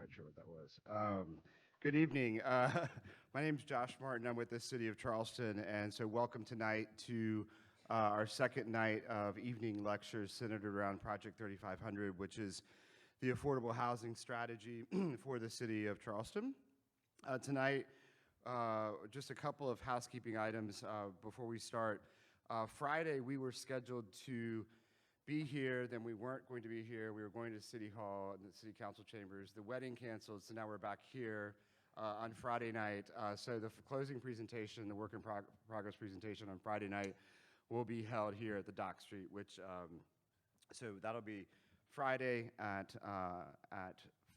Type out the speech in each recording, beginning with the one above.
quite sure what that was. Good evening. My name is Josh Martin. I'm with the City of Charleston, and so welcome tonight to our second night of evening lectures centered around Project 3500, which is the affordable housing strategy for the City of Charleston. Tonight, just a couple of housekeeping items before we start. Friday, we were scheduled to be here, then we weren't going to be here. We were going to City Hall and the City Council chambers. The wedding canceled, so now we're back here on Friday night. So the closing presentation, the work in progress presentation on Friday night will be held here at the Dock Street, which, so that'll be Friday at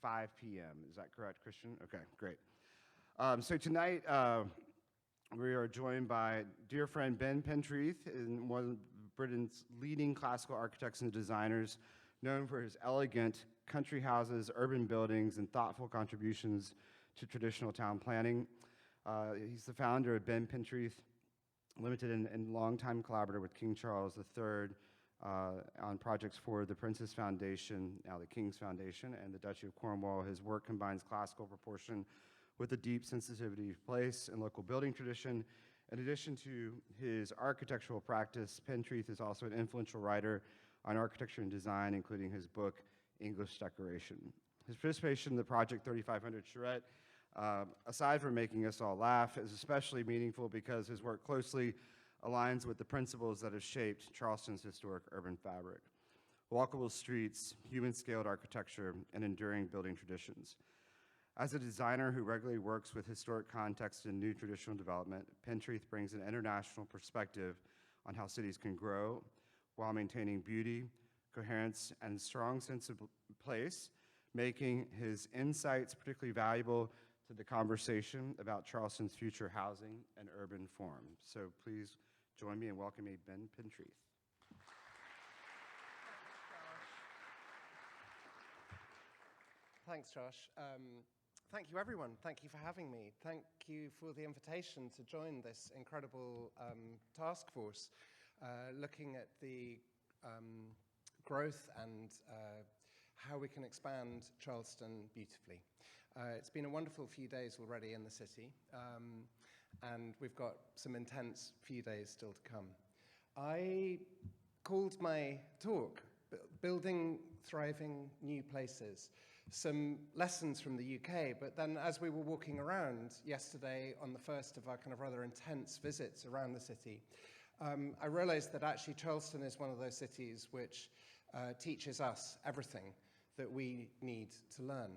5 p.m. Is that correct, Christian? Okay, great. So tonight, we are joined by dear friend Ben Pentreath, one of Britain's leading classical architects and designers, known for his elegant country houses, urban buildings, and thoughtful contributions to traditional town planning. He's the founder of Ben Pentreath Limited and longtime collaborator with King Charles III on projects for the Princess Foundation, now the King's Foundation, and the Duchy of Cornwall. His work combines classical proportion with a deep sensitivity of place and local building tradition. In addition to his architectural practice, Pentreath is also an influential writer on architecture and design, including his book, English Decoration. His participation in the Project 3500 Charrette, aside from making us all laugh, is especially meaningful because his work closely aligns with the principles that have shaped Charleston's historic urban fabric: walkable streets, human-scaled architecture, and enduring building traditions. As a designer who regularly works with historic context and new traditional development, Pentreath brings an international perspective on how cities can grow while maintaining beauty, coherence, and strong sense of place, making his insights particularly valuable to the conversation about Charleston's future housing and urban form. So please join me in welcoming Ben Pentreath. Thanks, Josh. Thank you, everyone. Thank you for having me. Thank you for the invitation to join this incredible task force looking at the growth and how we can expand Charleston beautifully. It's been a wonderful few days already in the city, and we've got some intense few days still to come. I called my talk Building Thriving New Places, some lessons from the UK, but then as we were walking around yesterday on the first of our kind of rather intense visits around the city, I realized that actually Charleston is one of those cities which teaches us everything that we need to learn.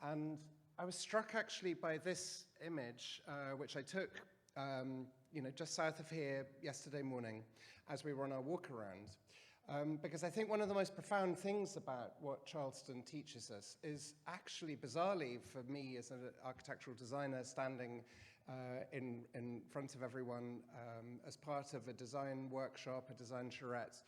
And I was struck actually by this image, which I took just south of here yesterday morning as we were on our walk around. Because I think one of the most profound things about what Charleston teaches us is actually, bizarrely for me as an architectural designer standing in front of everyone as part of a design workshop, a design charrette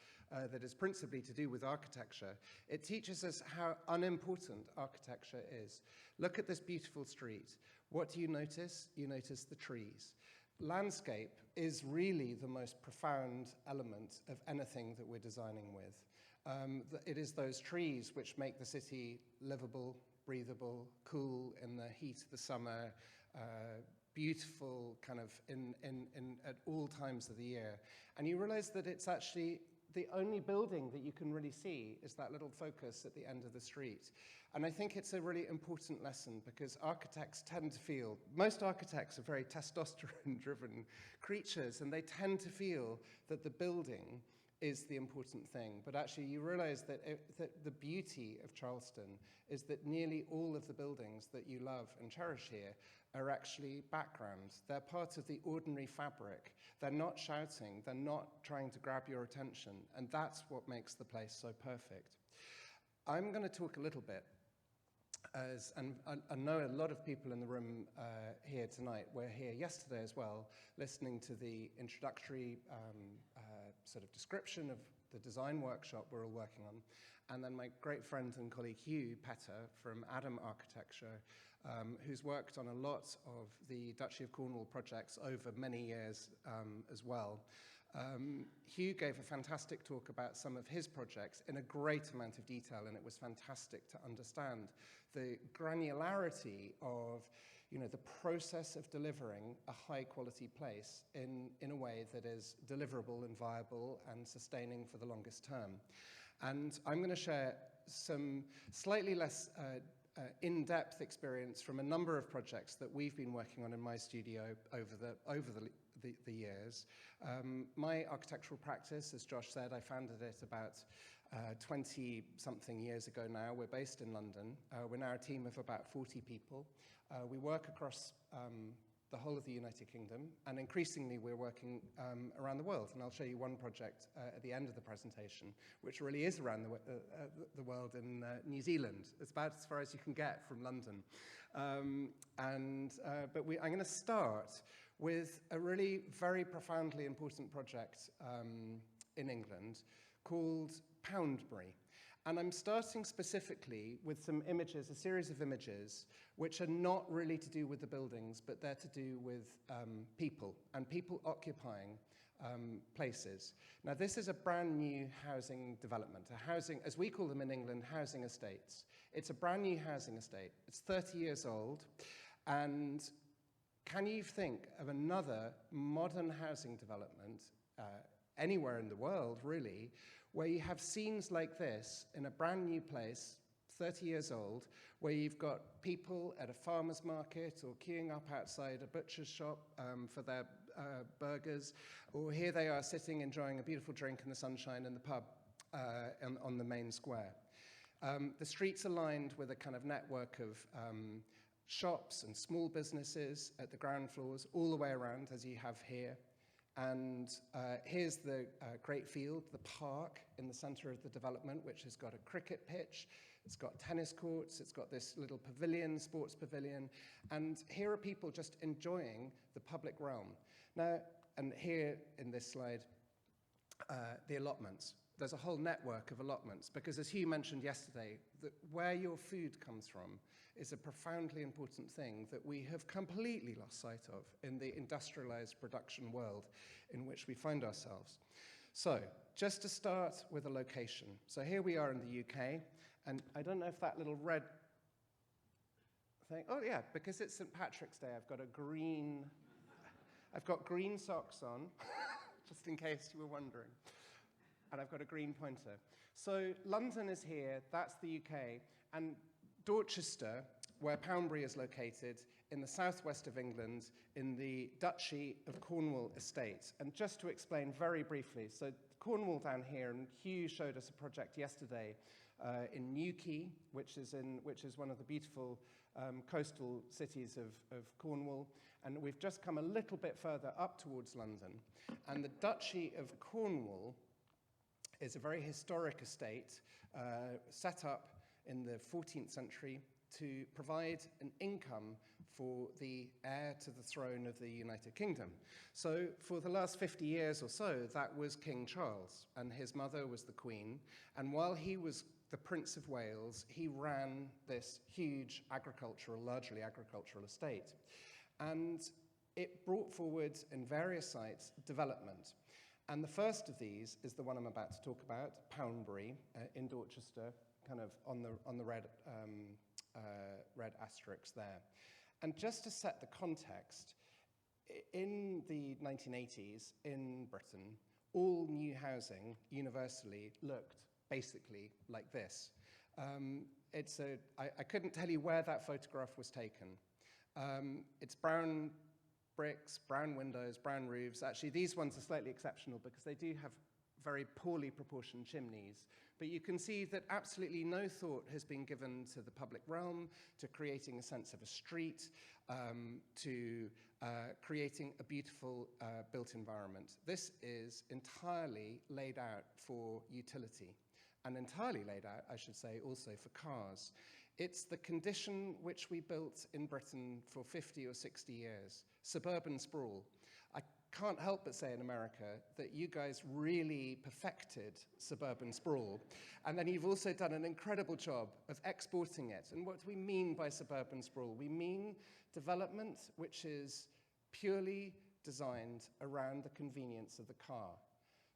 that is principally to do with architecture, it teaches us how unimportant architecture is. Look at this beautiful street. What do you notice? You notice the trees. Landscape is really the most profound element of anything that we're designing with. It is those trees which make the city livable, breathable, cool in the heat of the summer, beautiful kind of at all times of the year. And you realize that it's actually the only building that you can really see is that little focus at the end of the street. And I think it's a really important lesson because architects tend to feel, most architects are very testosterone-driven creatures, and they tend to feel that the building is the important thing. But actually you realize that the beauty of Charleston is that nearly all of the buildings that you love and cherish here are actually backgrounds. They're part of the ordinary fabric. They're not shouting. They're not trying to grab your attention. And that's what makes the place so perfect. I'm going to talk a little bit, and I know a lot of people in the room here tonight were here yesterday as well, listening to the introductory sort of description of the design workshop we're all working on. And then my great friend and colleague Hugh Petter from Adam Architecture, who's worked on a lot of the Duchy of Cornwall projects over many years as well. Hugh gave a fantastic talk about some of his projects in a great amount of detail, and it was fantastic to understand the granularity of the process of delivering a high-quality place in a way that is deliverable and viable and sustaining for the longest term. And I'm going to share some slightly less in-depth experience from a number of projects that we've been working on in my studio over the years. My architectural practice, as Josh said, I founded it about 20-something years ago now. We're based in London. We're now a team of about 40 people. We work across the whole of the United Kingdom, and increasingly we're working around the world. And I'll show you one project at the end of the presentation, which really is around the world in New Zealand. It's about as far as you can get from London. But I'm going to start with a really very profoundly important project in England called Poundbury. And I'm starting specifically with some images, a series of images, which are not really to do with the buildings, but they're to do with people, and people occupying places. Now, this is a brand new housing development, a housing, as we call them in England, housing estates. It's a brand new housing estate. It's 30 years old, and can you think of another modern housing development anywhere in the world, really, where you have scenes like this in a brand new place, 30 years old, where you've got people at a farmer's market or queuing up outside a butcher's shop for their burgers, or here they are sitting enjoying a beautiful drink in the sunshine in the pub on the main square. The streets are lined with a kind of network of shops and small businesses at the ground floors all the way around, as you have here. And here's the great field, the park in the center of the development, which has got a cricket pitch, it's got tennis courts, it's got this little pavilion, sports pavilion, and here are people just enjoying the public realm. Now, and here in this slide, the allotments. There's a whole network of allotments, because as Hugh mentioned yesterday, that where your food comes from is a profoundly important thing that we have completely lost sight of in the industrialized production world in which we find ourselves. So, just to start with a location. So here we are in the UK, and I don't know if that little red thing, oh yeah, because it's St. Patrick's Day, I've got green socks on, just in case you were wondering. And I've got a green pointer. So London is here, that's the UK, and Dorchester, where Poundbury is located, in the southwest of England, in the Duchy of Cornwall estate. And just to explain very briefly, so Cornwall down here, and Hugh showed us a project yesterday in Newquay, which is one of the beautiful coastal cities of Cornwall. And we've just come a little bit further up towards London. And the Duchy of Cornwall is a very historic estate set up in the 14th century to provide an income for the heir to the throne of the United Kingdom. So for the last 50 years or so, that was King Charles, and his mother was the Queen. And while he was the Prince of Wales, he ran this huge largely agricultural estate. And it brought forward in various sites development. And the first of these is the one I'm about to talk about, Poundbury in Dorchester, kind of on the red asterisk there. And just to set the context, in the 1980s in Britain, all new housing universally looked basically like this. I couldn't tell you where that photograph was taken. It's brown bricks, brown windows, brown roofs. Actually, these ones are slightly exceptional because they do have very poorly proportioned chimneys. But you can see that absolutely no thought has been given to the public realm, to creating a sense of a street, to creating a beautiful built environment. This is entirely laid out for utility, and entirely laid out, I should say, also for cars. It's the condition which we built in Britain for 50 or 60 years, suburban sprawl. I can't help but say in America that you guys really perfected suburban sprawl, and then you've also done an incredible job of exporting it. And what do we mean by suburban sprawl? We mean development which is purely designed around the convenience of the car.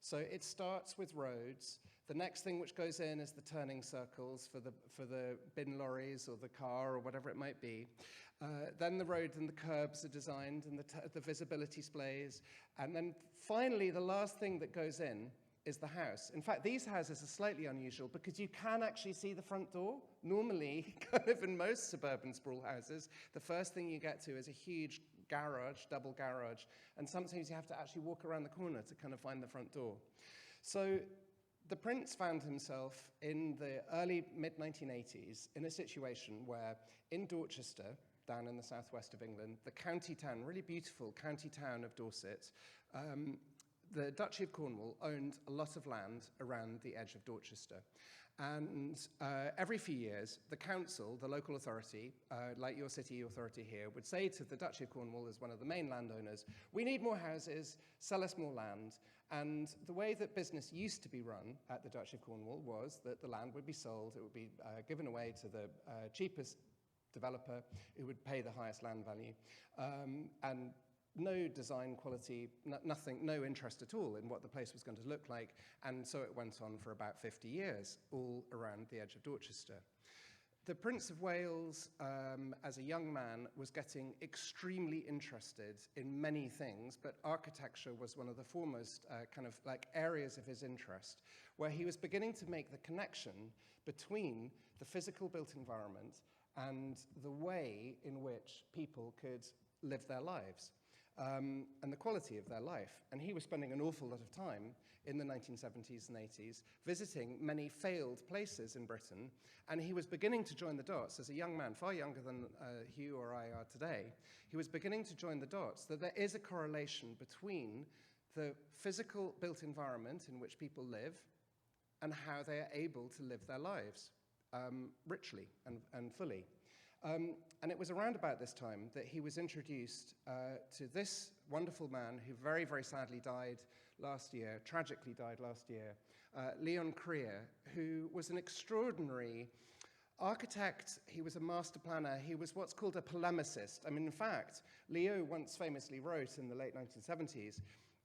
So it starts with roads. The next thing which goes in is the turning circles for the bin lorries or the car or whatever it might be. Then the road and the curbs are designed and the visibility displays. And then finally, the last thing that goes in is the house. In fact, these houses are slightly unusual because you can actually see the front door. Normally, kind of in most suburban sprawl houses, the first thing you get to is a huge garage, double garage, and sometimes you have to actually walk around the corner to kind of find the front door. So the prince found himself in the early mid-1980s in a situation where in Dorchester, down in the southwest of England, the county town, really beautiful county town of Dorset, the Duchy of Cornwall owned a lot of land around the edge of Dorchester. And every few years, the council, the local authority, like your city authority here, would say to the Duchy of Cornwall as one of the main landowners, we need more houses, sell us more land. And the way that business used to be run at the Duchy of Cornwall was that the land would be sold, it would be given away to the cheapest developer who would pay the highest land value. And no design quality, nothing, no interest at all in what the place was going to look like. And so it went on for about 50 years, all around the edge of Dorchester. The Prince of Wales, as a young man, was getting extremely interested in many things, but architecture was one of the foremost kind of like areas of his interest, where he was beginning to make the connection between the physical built environment and the way in which people could live their lives. And the quality of their life. And he was spending an awful lot of time in the 1970s and 80s visiting many failed places in Britain, and he was beginning to join the dots as a young man, far younger than Hugh or I are today. He was beginning to join the dots that there is a correlation between the physical built environment in which people live and how they are able to live their lives richly and fully. And it was around about this time that he was introduced to this wonderful man who very, very sadly died last year, tragically died last year, Leon Creer, who was an extraordinary architect. He was a master planner. He was what's called a polemicist. I mean, in fact, Leo once famously wrote in the late 1970s,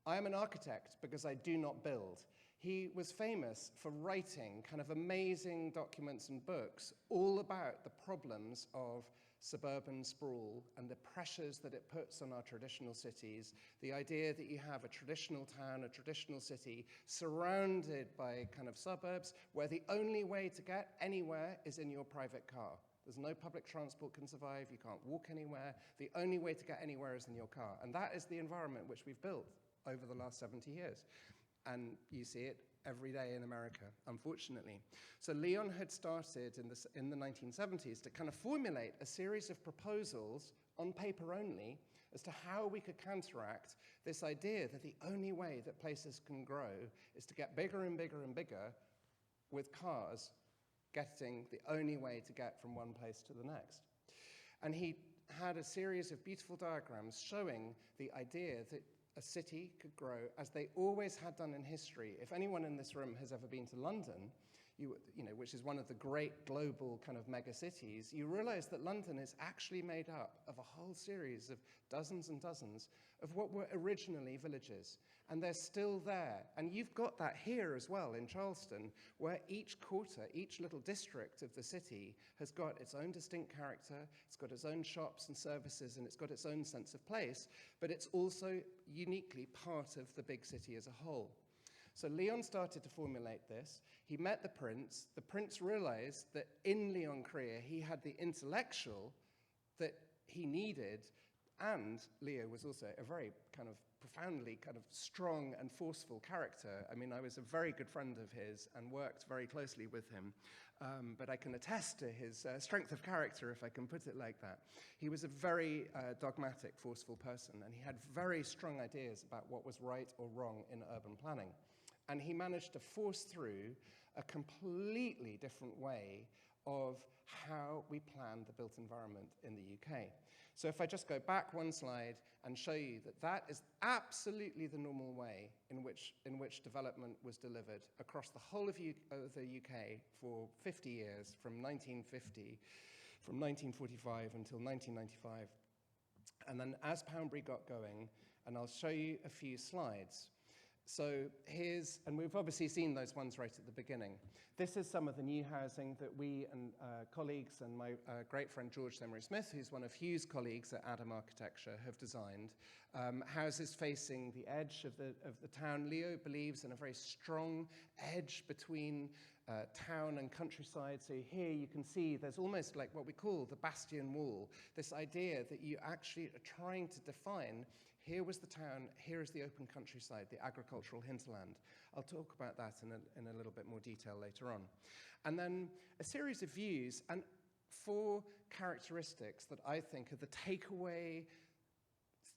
I am an architect because I do not build. He was famous for writing kind of amazing documents and books all about the problems of suburban sprawl and the pressures that it puts on our traditional cities, the idea that you have a traditional town, a traditional city, surrounded by kind of suburbs where the only way to get anywhere is in your private car. There's no public transport can survive, you can't walk anywhere, the only way to get anywhere is in your car. And that is the environment which we've built over the last 70 years. And you see it every day in America, unfortunately. So Leon had started in the 1970s to kind of formulate a series of proposals on paper only as to how we could counteract this idea that the only way that places can grow is to get bigger and bigger and bigger with cars getting the only way to get from one place to the next. And he had a series of beautiful diagrams showing the idea that a city could grow as they always had done in history. If anyone in this room has ever been to London, you know, which is one of the great global kind of mega cities, you realize that London is actually made up of a whole series of dozens and dozens of what were originally villages. And they're still there. And you've got that here as well in Charleston, where each quarter, each little district of the city has got its own distinct character, it's got its own shops and services, and it's got its own sense of place, but it's also uniquely part of the big city as a whole. So Leon started to formulate this. He met the Prince. The Prince realized that in Leon Creer, he had the intellectual that he needed, and Leo was also a very kind of profoundly kind of strong and forceful character. I mean, I was a very good friend of his and worked very closely with him, but I can attest to his strength of character, if I can put it like that. He was a very dogmatic, forceful person, and he had very strong ideas about what was right or wrong in urban planning. And he managed to force through a completely different way of how we plan the built environment in the UK. So if I just go back one slide and show you that that is absolutely the normal way in which development was delivered across the whole of the UK for 50 years, from 1945 until 1995. And then as Poundbury got going, and I'll show you a few slides, So here's, and we've obviously seen those ones right at the beginning. This is some of the new housing that we and colleagues and my great friend George Semery-Smith, who's one of Hugh's colleagues at Adam Architecture, have designed. Houses facing the edge of the town. Leo believes in a very strong edge between town and countryside. So here you can see there's almost like what we call the bastion wall, this idea that you actually are trying to define, here was the town, here is the open countryside, the agricultural hinterland. I'll talk about that in a little bit more detail later on. And then a series of views and 4 characteristics that I think are the takeaway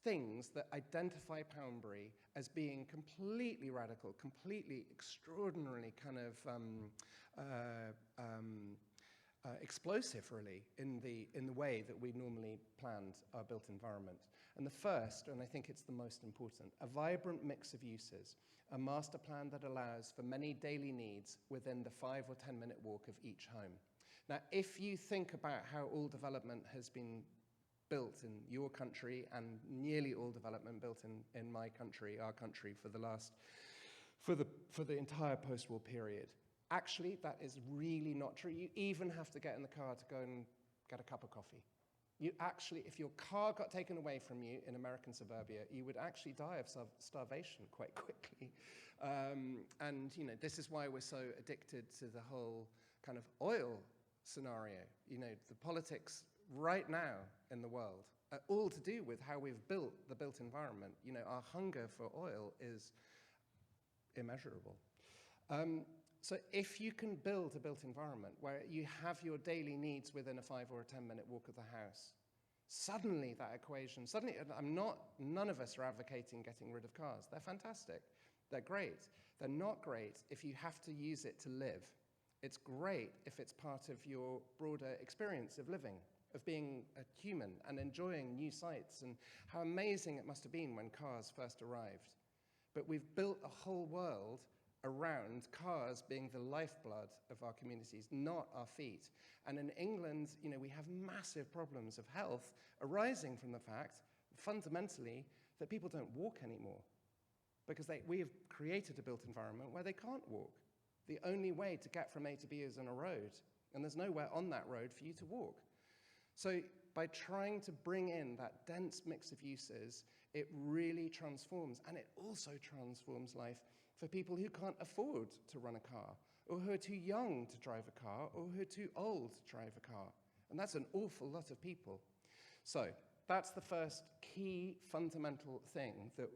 things that identify Poundbury as being completely radical, completely extraordinarily kind of explosive, really, in the way that we normally planned our built environment. And the first, and I think it's the most important, a vibrant mix of uses, a master plan that allows for many daily needs within the 5 or 10 minute walk of each home. Now, if you think about how all development has been built in your country and nearly all development built in my country, our country, for the entire post-war period, actually, that is really not true. You even have to get in the car to go and get a cup of coffee. You actually, if your car got taken away from you in American suburbia, you would actually die of starvation quite quickly. And you know, this is why we're so addicted to the whole kind of oil scenario. You know, the politics right now in the world are all to do with how we've built the built environment. You know, our hunger for oil is immeasurable. So if you can build a built environment where you have your daily needs within a 5 or a 10 minute walk of the house, suddenly that equation, none of us are advocating getting rid of cars. They're fantastic. They're great. They're not great if you have to use it to live. It's great if it's part of your broader experience of living, of being a human and enjoying new sights, and how amazing it must have been when cars first arrived. But we've built a whole world around cars being the lifeblood of our communities, not our feet. And in England, you know, we have massive problems of health arising from the fact, fundamentally, that people don't walk anymore. Because we have created a built environment where they can't walk. The only way to get from A to B is on a road, and there's nowhere on that road for you to walk. So by trying to bring in that dense mix of uses, it really transforms, and it also transforms life for people who can't afford to run a car, or who are too young to drive a car, or who are too old to drive a car. And that's an awful lot of people. So that's the first key fundamental thing that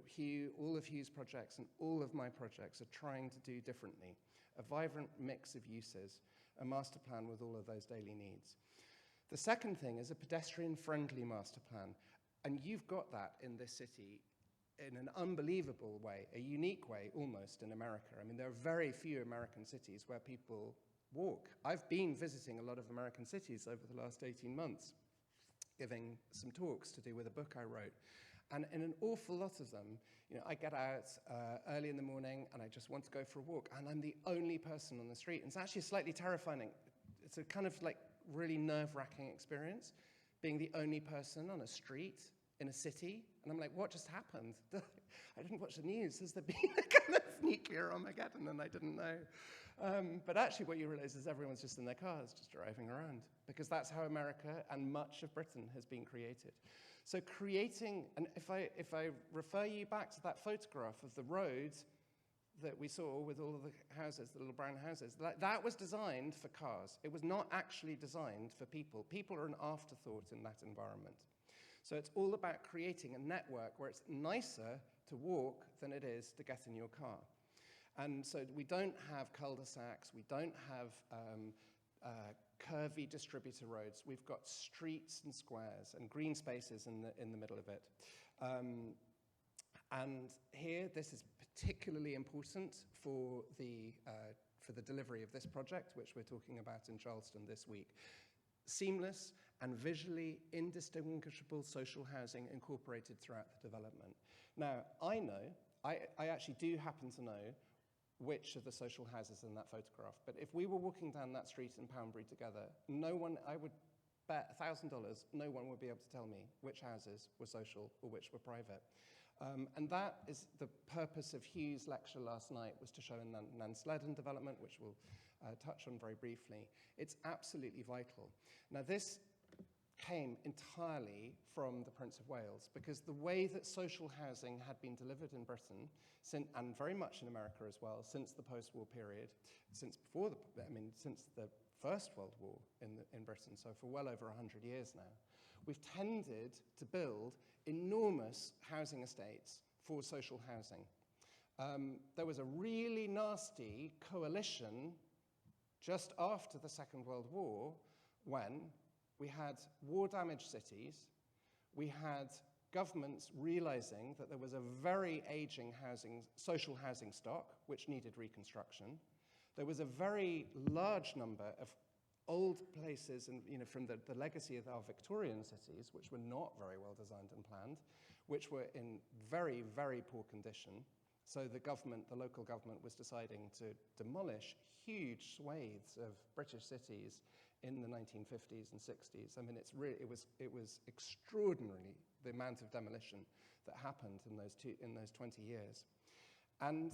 all of Hugh's projects and all of my projects are trying to do differently. A vibrant mix of uses, a master plan with all of those daily needs. The second thing is a pedestrian-friendly master plan. And you've got that in this city in an unbelievable way, a unique way almost in America. I mean, there are very few American cities where people walk. I've been visiting a lot of American cities over the last 18 months, giving some talks to do with a book I wrote. And in an awful lot of them, you know, I get out early in the morning and I just want to go for a walk, and I'm the only person on the street. And it's actually slightly terrifying. It's a kind of like really nerve-wracking experience, being the only person on a street in a city. And I'm like, what just happened? I didn't watch the news. Has there been a kind of nuclear Armageddon and I didn't know? But actually what you realize is everyone's just in their cars, just driving around, because that's how America and much of Britain has been created. So creating, and if I refer you back to that photograph of the road that we saw with all of the houses, the little brown houses, that was designed for cars. It was not actually designed for people. People are an afterthought in that environment. So it's all about creating a network where it's nicer to walk than it is to get in your car. And so we don't have cul-de-sacs, we don't have curvy distributor roads. We've got streets and squares and green spaces in the middle of it. And here, this is particularly important for the delivery of this project, which we're talking about in Charleston this week. Seamless and visually indistinguishable social housing incorporated throughout the development. Now, I actually do happen to know which of the social houses in that photograph, but if we were walking down that street in Poundbury together, no one, I would bet $1,000, no one would be able to tell me which houses were social or which were private. And that is the purpose of Hugh's lecture last night, was to show in Nansleddon development, which we'll touch on very briefly. It's absolutely vital. Now, this came entirely from the Prince of Wales, because the way that social housing had been delivered in Britain, and very much in America as well, since the post-war period, since the First World War in Britain, so for well over 100 years now, we've tended to build enormous housing estates for social housing. There was a really nasty coalition just after the Second World War when we had war-damaged cities, we had governments realizing that there was a very aging social housing stock which needed reconstruction. There was a very large number of old places, and from the legacy of our Victorian cities, which were not very well designed and planned, which were in very, very poor condition. So the local government was deciding to demolish huge swathes of British cities in the 1950s and 60s. I mean, it was extraordinary, the amount of demolition that happened in those 20 years. And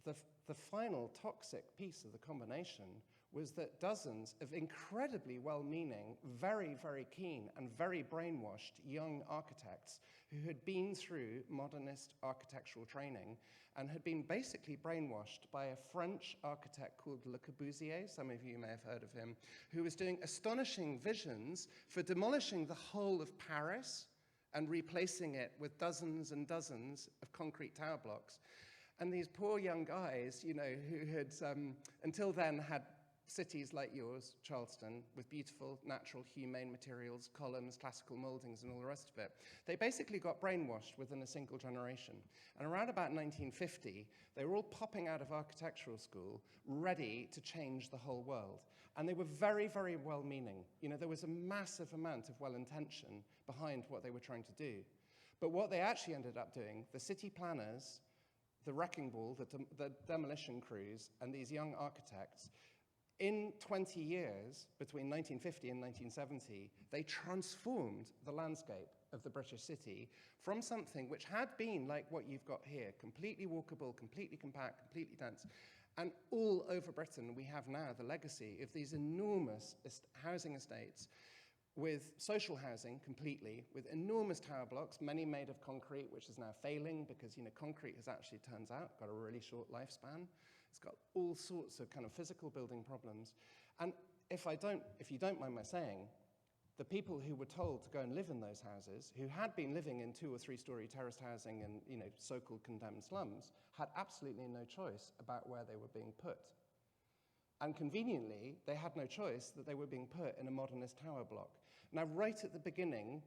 the final toxic piece of the combination was that dozens of incredibly well-meaning, very, very keen and very brainwashed young architects who had been through modernist architectural training and had been basically brainwashed by a French architect called Le Corbusier, some of you may have heard of him, who was doing astonishing visions for demolishing the whole of Paris and replacing it with dozens and dozens of concrete tower blocks. And these poor young guys, who had until then had cities like yours, Charleston, with beautiful, natural, humane materials, columns, classical moldings, and all the rest of it, they basically got brainwashed within a single generation. And around about 1950, they were all popping out of architectural school, ready to change the whole world. And they were very, very well-meaning. There was a massive amount of well-intention behind what they were trying to do. But what they actually ended up doing, the city planners, the wrecking ball, the demolition crews, and these young architects, in 20 years, between 1950 and 1970, they transformed the landscape of the British city from something which had been like what you've got here, completely walkable, completely compact, completely dense. And all over Britain, we have now the legacy of these enormous housing estates with social housing completely, with enormous tower blocks, many made of concrete, which is now failing because concrete has actually, turns out, got a really short lifespan. It's got all sorts of kind of physical building problems. And if you don't mind my saying, the people who were told to go and live in those houses, who had been living in 2- or 3-story terraced housing and so-called condemned slums, had absolutely no choice about where they were being put. And conveniently, they had no choice that they were being put in a modernist tower block. Now, right at the beginning,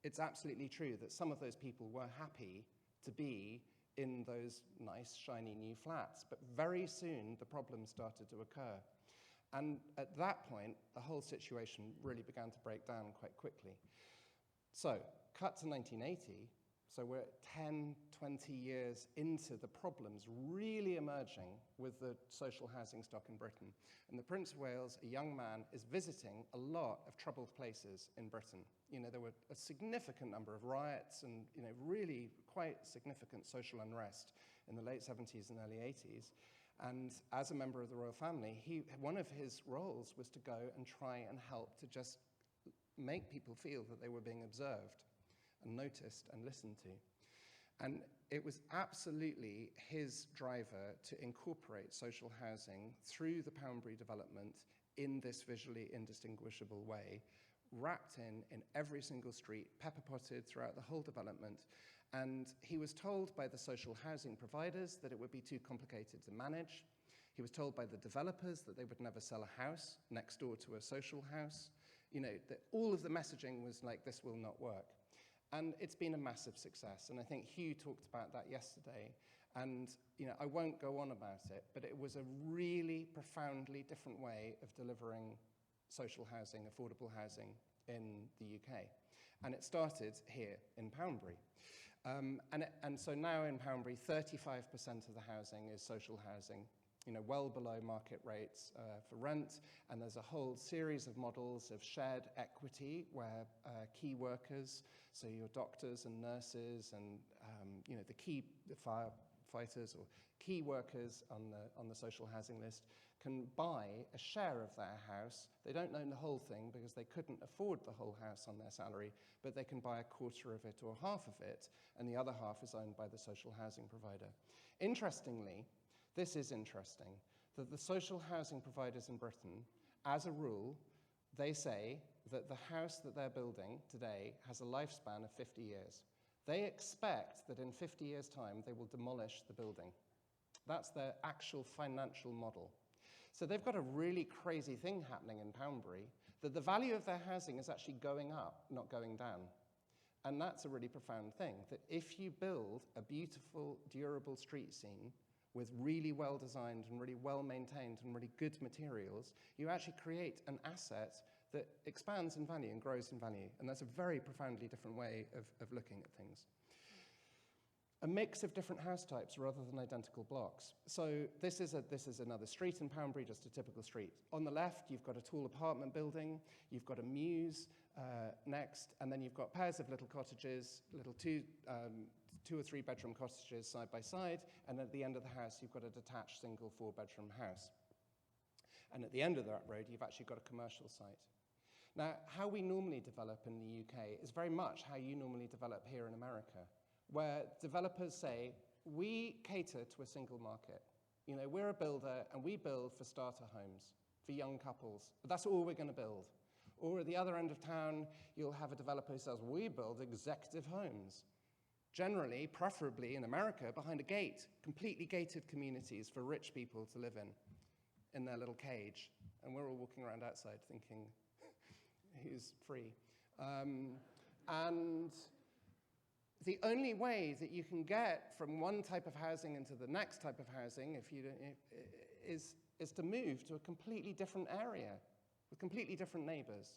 it's absolutely true that some of those people were happy to be in those nice, shiny new flats. But very soon, the problems started to occur. And at that point, the whole situation really began to break down quite quickly. So, cut to 1980. So we're 10, 20 years into the problems really emerging with the social housing stock in Britain. And the Prince of Wales, a young man, is visiting a lot of troubled places in Britain. There were a significant number of riots and, really quite significant social unrest in the late 70s and early 80s. And as a member of the royal family, one of his roles was to go and try and help to just make people feel that they were being observed and noticed and listened to. And it was absolutely his driver to incorporate social housing through the Poundbury development in this visually indistinguishable way, wrapped in every single street, pepper-potted throughout the whole development. And he was told by the social housing providers that it would be too complicated to manage. He was told by the developers that they would never sell a house next door to a social house. That all of the messaging was like, this will not work. And it's been a massive success. And I think Hugh talked about that yesterday. And I won't go on about it, but it was a really profoundly different way of delivering social housing, affordable housing in the UK. And it started here in Poundbury. And so now in Poundbury, 35% of the housing is social housing. well below market rates for rent. And there's a whole series of models of shared equity where key workers, so your doctors and nurses and the firefighters or key workers on the social housing list can buy a share of their house. They don't own the whole thing because they couldn't afford the whole house on their salary, but they can buy a quarter of it or half of it, and the other half is owned by the social housing provider. Interestingly, this is interesting, that the social housing providers in Britain, as a rule, they say that the house that they're building today has a lifespan of 50 years. They expect that in 50 years' time, they will demolish the building. That's their actual financial model. So they've got a really crazy thing happening in Poundbury, that the value of their housing is actually going up, not going down. And that's a really profound thing, that if you build a beautiful, durable street scene with really well-designed and really well-maintained and really good materials, you actually create an asset that expands in value and grows in value. And that's a very profoundly different way of looking at things. A mix of different house types rather than identical blocks. So this is another street in Poundbury, just a typical street. On the left, you've got a tall apartment building, you've got a mews next, and then you've got pairs of little cottages, little two or three bedroom cottages side by side, and at the end of the house, you've got a detached single 4-bedroom house. And at the end of that road, you've actually got a commercial site. Now, how we normally develop in the UK is very much how you normally develop here in America, where developers say, we cater to a single market. We're a builder, and we build for starter homes, for young couples. But that's all we're going to build. Or at the other end of town, you'll have a developer who says, we build executive homes. Generally, preferably in America, behind a gate, completely gated communities for rich people to live in their little cage. And we're all walking around outside thinking, who's free? And the only way that you can get from one type of housing into the next type of housing is to move to a completely different area with completely different neighbors.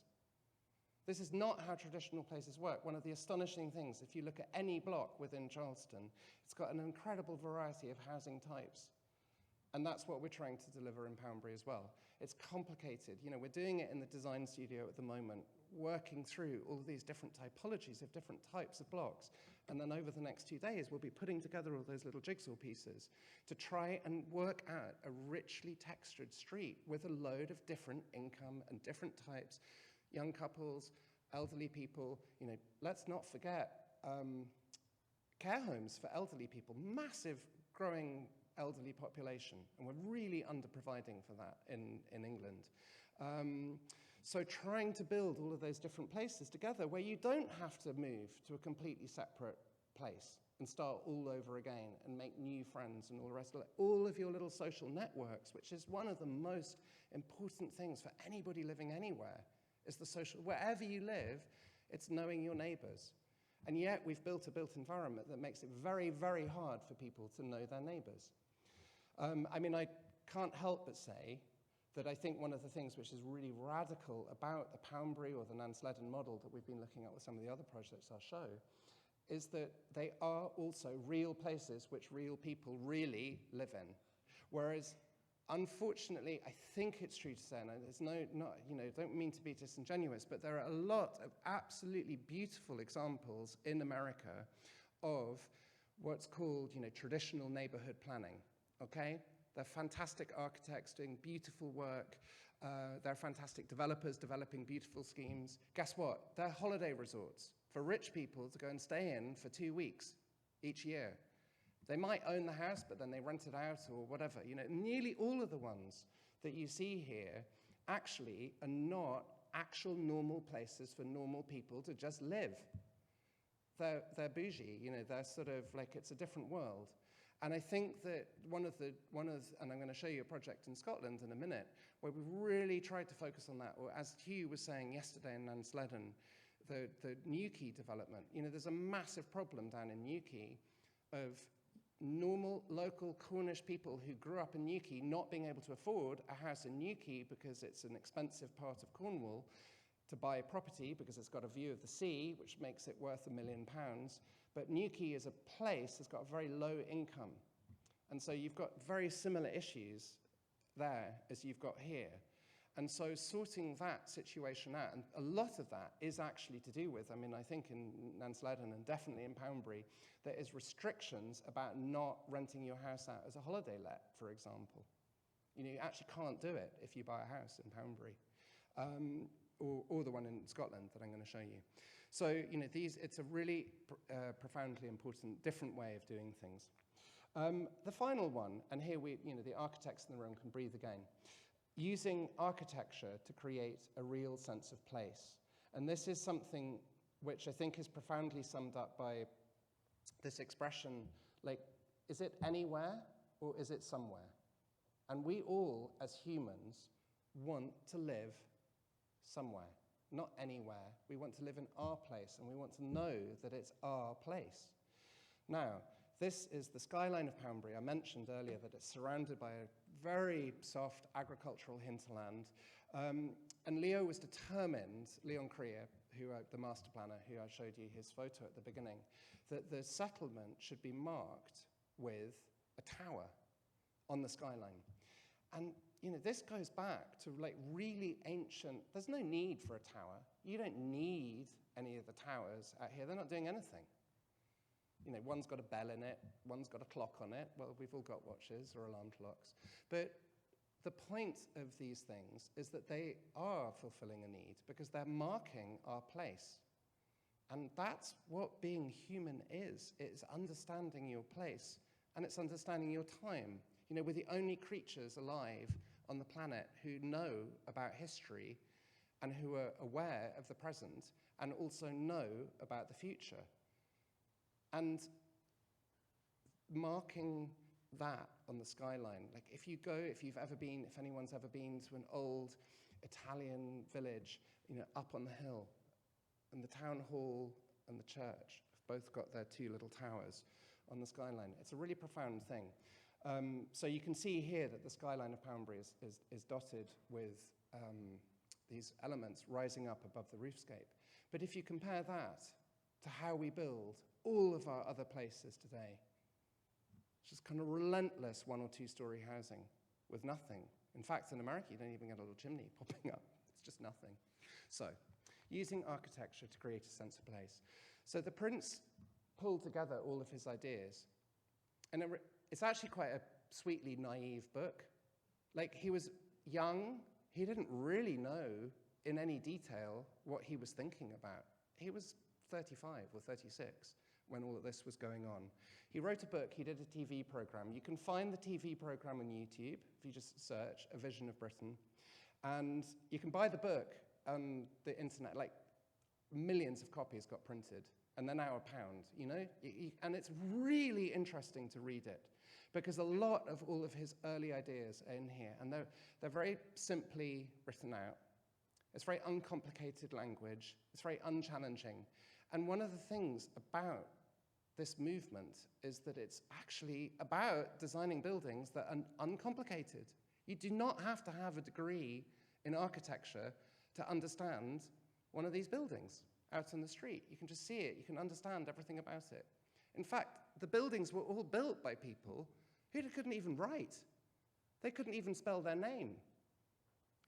This is not how traditional places work. One of the astonishing things, if you look at any block within Charleston, it's got an incredible variety of housing types. And that's what we're trying to deliver in Poundbury as well. It's complicated. We're doing it in the design studio at the moment, working through all of these different typologies of different types of blocks. And then over the next 2 days, we'll be putting together all those little jigsaw pieces to try and work out a richly textured street with a load of different income and different types, young couples, elderly people. Let's not forget care homes for elderly people, massive growing elderly population, and we're really under-providing for that in England. So trying to build all of those different places together where you don't have to move to a completely separate place and start all over again and make new friends and all the rest of it. All of your little social networks, which is one of the most important things for anybody living anywhere, is the social, wherever you live, it's knowing your neighbors. And yet we've built a built environment that makes it very, very hard for people to know their neighbors. I can't help but say that I think one of the things which is really radical about the Poundbury or the Nansleddon model that we've been looking at with some of the other projects I'll show is that they are also real places which real people really live in. Whereas, unfortunately, I think it's true to say, and there's don't mean to be disingenuous, but there are a lot of absolutely beautiful examples in America of what's called, traditional neighborhood planning. Okay? They're fantastic architects doing beautiful work. They're fantastic developers developing beautiful schemes. Guess what? They're holiday resorts for rich people to go and stay in for 2 weeks each year. They might own the house, but then they rent it out or whatever. Nearly all of the ones that you see here actually are not actual normal places for normal people to just live. They're bougie, they're sort of like it's a different world. And I think that and I'm going to show you a project in Scotland in a minute, where we've really tried to focus on that, or as Hugh was saying yesterday in Nansleddon, the Newquay development. There's a massive problem down in Newquay of normal local Cornish people who grew up in Newquay not being able to afford a house in Newquay because it's an expensive part of Cornwall to buy a property because it's got a view of the sea, which makes it worth £1 million. But Newquay is a place that's got a very low income. And so you've got very similar issues there as you've got here. And so sorting that situation out, and a lot of that is actually to do with, I mean, I think in Nansleden and definitely in Poundbury, there is restrictions about not renting your house out as a holiday let, for example. You know, you actually can't do it if you buy a house in Poundbury, or the one in Scotland that I'm going to show you. So, you know, it's a really profoundly important, different way of doing things. The final one, and here the architects in the room can breathe again, using architecture to create a real sense of place. And this is something which I think is profoundly summed up by this expression, like, is it anywhere or is it somewhere? And we all, as humans, want to live somewhere, not anywhere. We want to live in our place, and we want to know that it's our place. Now, this is the skyline of Poundbury. I mentioned earlier that it's surrounded by a very soft agricultural hinterland. And Leo was determined, Leon Krier, the master planner, who I showed you his photo at the beginning, that the settlement should be marked with a tower on the skyline. And you know, this goes back to like really ancient, there's no need for a tower. You don't need any of the towers out here. They're not doing anything. You know, one's got a bell in it, one's got a clock on it. Well, we've all got watches or alarm clocks. But the point of these things is that they are fulfilling a need because they're marking our place. And that's what being human is. It's understanding your place, and it's understanding your time. You know, we're the only creatures alive on the planet who know about history and who are aware of the present and also know about the future. And marking that on the skyline, like if anyone's ever been to an old Italian village, you know, up on the hill, and the town hall and the church have both got their two little towers on the skyline. It's a really profound thing. So you can see here that the skyline of Poundbury is dotted with these elements rising up above the roofscape. But if you compare that to how we build all of our other places today, it's just kind of relentless 1 or 2 story housing with nothing. In fact, in America, you don't even get a little chimney popping up. It's just nothing. So, using architecture to create a sense of place. So the prince pulled together all of his ideas, and it's actually quite a sweetly naive book. Like, he was young, he didn't really know in any detail what he was thinking about. He was 35 or 36 when all of this was going on. He wrote a book, he did a TV program. You can find the TV program on YouTube if you just search A Vision of Britain. And you can buy the book on the internet, like millions of copies got printed, and they're now £1, you know? And it's really interesting to read it, because a lot of all of his early ideas are in here, and they're very simply written out. It's very uncomplicated language. It's very unchallenging. And one of the things about this movement is that it's actually about designing buildings that are uncomplicated. You do not have to have a degree in architecture to understand one of these buildings out on the street. You can just see it. You can understand everything about it. In fact, the buildings were all built by people who couldn't even write. They couldn't even spell their name.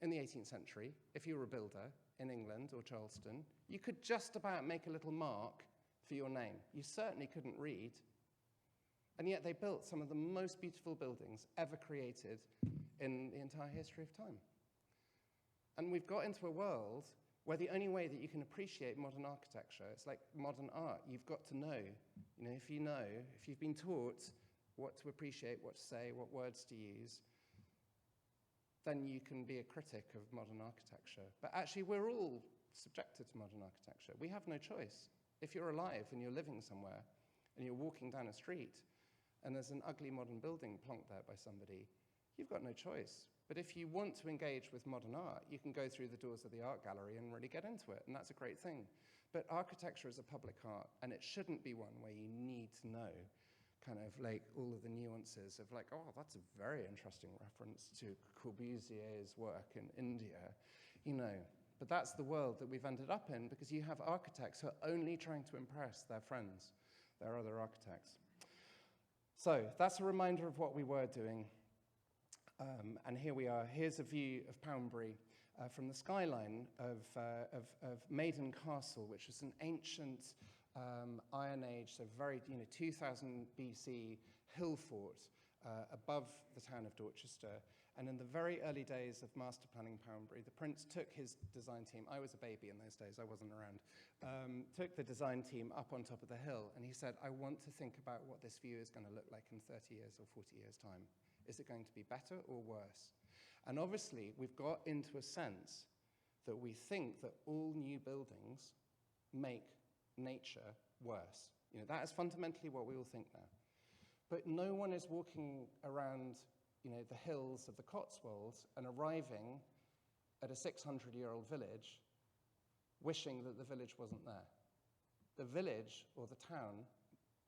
In the 18th century, if you were a builder in England or Charleston, you could just about make a little mark for your name. You certainly couldn't read. And yet they built some of the most beautiful buildings ever created in the entire history of time. And we've got into a world where the only way that you can appreciate modern architecture, it's like modern art. You've got to know. You know, if you've been taught what to appreciate, what to say, what words to use, then you can be a critic of modern architecture. But actually, we're all subjected to modern architecture. We have no choice. If you're alive and you're living somewhere and you're walking down a street and there's an ugly modern building plonked there by somebody, you've got no choice. But if you want to engage with modern art, you can go through the doors of the art gallery and really get into it, and that's a great thing. But architecture is a public art, and it shouldn't be one where you need to know kind of like all of the nuances of like, oh, that's a very interesting reference to Corbusier's work in India, you know. But that's the world that we've ended up in, because you have architects who are only trying to impress their friends, their other architects. So that's a reminder of what we were doing. And here we are. Here's a view of Poundbury from the skyline of Maiden Castle, which was an ancient Iron Age, so very, 2000 BC hill fort above the town of Dorchester. And in the very early days of master planning Poundbury, the Prince took his design team, I was a baby in those days, I wasn't around, took the design team up on top of the hill, and he said, I want to think about what this view is going to look like in 30 years or 40 years' time. Is it going to be better or worse? And obviously, we've got into a sense that we think that all new buildings make nature worse. That is fundamentally what we all think now. But no one is walking around the hills of the Cotswolds and arriving at a 600-year-old village wishing that the village wasn't there. The village, or the town,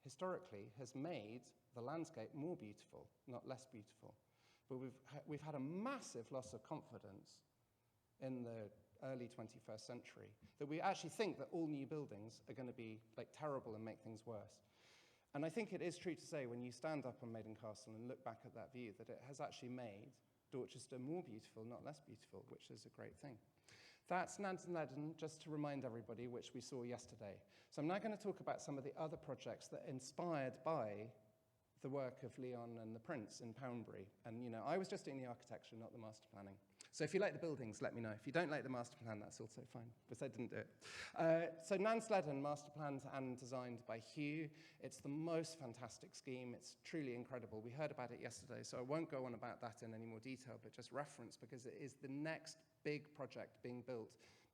historically has made the landscape more beautiful, not less beautiful. But we've had a massive loss of confidence in the early 21st century that we actually think that all new buildings are going to be terrible and make things worse. And I think it is true to say, when you stand up on Maiden Castle and look back at that view, that it has actually made Dorchester more beautiful, not less beautiful, which is a great thing. That's Nansen Leaden, just to remind everybody, which we saw yesterday. So I'm now going to talk about some of the other projects that are inspired by the work of Leon and the Prince in Poundbury. And, I was just doing the architecture, not the master planning. So if you like the buildings, let me know. If you don't like the master plan, that's also fine, because I didn't do it. So Nansen Leaden, master planned and designed by Hugh. It's the most fantastic scheme. It's truly incredible. We heard about it yesterday, so I won't go on about that in any more detail, but just reference, because it is the next big project being built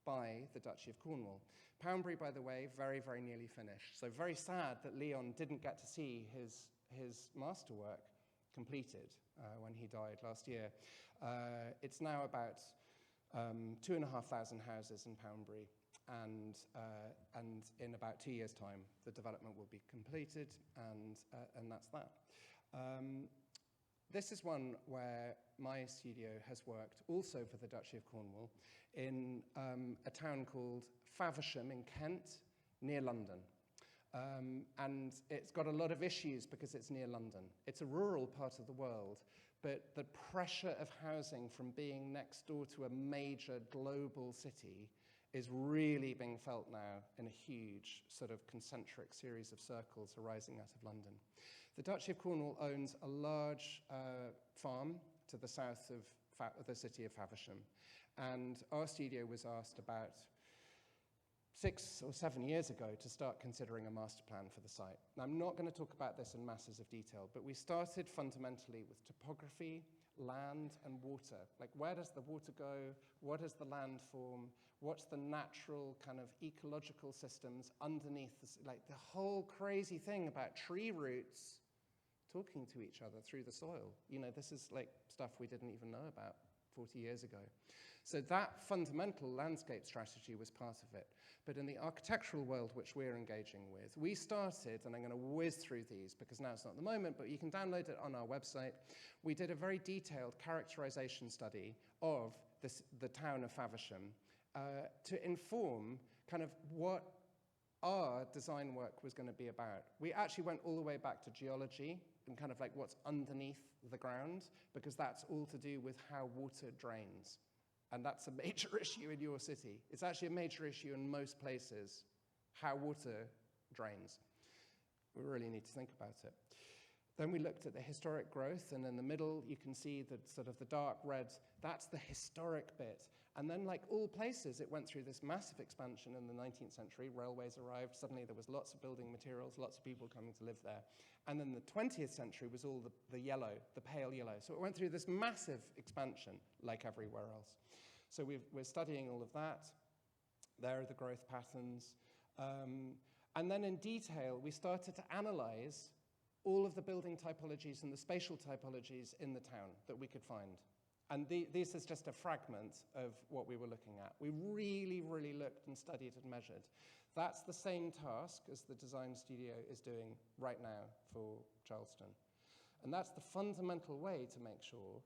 by the Duchy of Cornwall. Poundbury, by the way, very, very nearly finished. So very sad that Leon didn't get to see his masterwork completed when he died last year. It's now about 2,500 houses in Poundbury, and in about 2 years' time, the development will be completed, and that's that. This is one where my studio has worked also for the Duchy of Cornwall in a town called Faversham in Kent, near London. And it's got a lot of issues because it's near London. It's a rural part of the world, but the pressure of housing from being next door to a major global city is really being felt now in a huge sort of concentric series of circles arising out of London. The Duchy of Cornwall owns a large farm to the south of the city of Faversham, and our studio was asked about 6 or 7 years ago to start considering a master plan for the site. Now, I'm not going to talk about this in masses of detail, but we started fundamentally with topography, land, and water. Like, where does the water go? What does the land form? What's the natural kind of ecological systems underneath this, the whole crazy thing about tree roots talking to each other through the soil. This is stuff we didn't even know about 40 years ago. So that fundamental landscape strategy was part of it. But in the architectural world which we're engaging with, we started, and I'm going to whiz through these because now it's not the moment, but you can download it on our website. We did a very detailed characterization study of the town of Faversham to inform kind of what our design work was going to be about. We actually went all the way back to geology and kind of what's underneath the ground, because that's all to do with how water drains. And that's a major issue in your city. It's actually a major issue in most places, how water drains. We really need to think about it. Then we looked at the historic growth, and in the middle you can see the sort of the dark red. That's the historic bit. And then, like all places, it went through this massive expansion in the 19th century. Railways arrived. Suddenly there was lots of building materials, lots of people coming to live there. And then the 20th century was all the yellow, the pale yellow. So it went through this massive expansion, like everywhere else. So we're studying all of that. There are the growth patterns. And then in detail, we started to analyze all of the building typologies and the spatial typologies in the town that we could find. And this is just a fragment of what we were looking at. We really, really looked and studied and measured. That's the same task as the design studio is doing right now for Charleston. And that's the fundamental way to make sure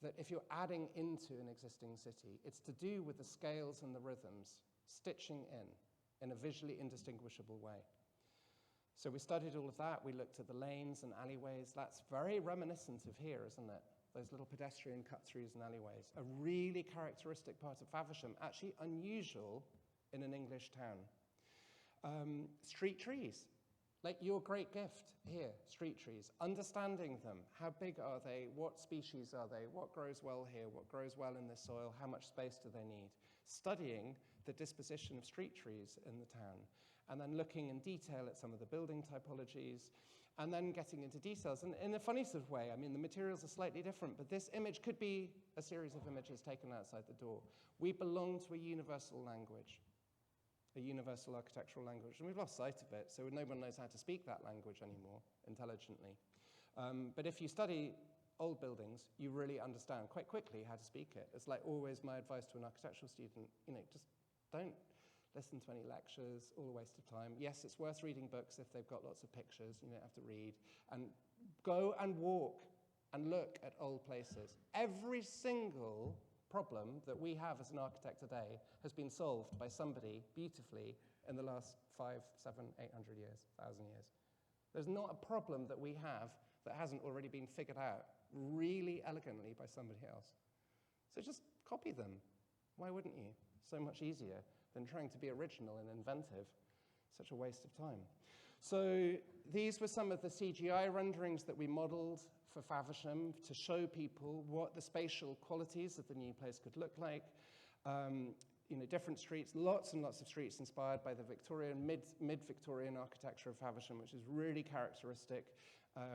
that if you're adding into an existing city, it's to do with the scales and the rhythms, stitching in a visually indistinguishable way. So we studied all of that. We looked at the lanes and alleyways. That's very reminiscent of here, isn't it? Those little pedestrian cut-throughs and alleyways. A really characteristic part of Faversham, actually unusual in an English town. Street trees, like your great gift here, street trees. Understanding them, how big are they, what species are they, what grows well here, what grows well in this soil, how much space do they need. Studying the disposition of street trees in the town, and then looking in detail at some of the building typologies, and then getting into details. And in a funny sort of way, I mean, the materials are slightly different, but this image could be a series of images taken outside the door. We belong to a universal language, a universal architectural language, and we've lost sight of it, so no one knows how to speak that language anymore intelligently. But if you study old buildings, you really understand quite quickly how to speak it. It's like always my advice to an architectural student, just don't listen to any lectures, all a waste of time. Yes, it's worth reading books if they've got lots of pictures, you don't have to read. And go and walk and look at old places. Every single problem that we have as an architect today has been solved by somebody beautifully in the last 500, 700, 800 years, 1,000 years. There's not a problem that we have that hasn't already been figured out really elegantly by somebody else. So just copy them. Why wouldn't you? So much easier than trying to be original and inventive. Such a waste of time. So these were some of the CGI renderings that we modeled for Faversham to show people what the spatial qualities of the new place could look like. Different streets, lots and lots of streets inspired by the Victorian, mid-Victorian architecture of Faversham, which is really characteristic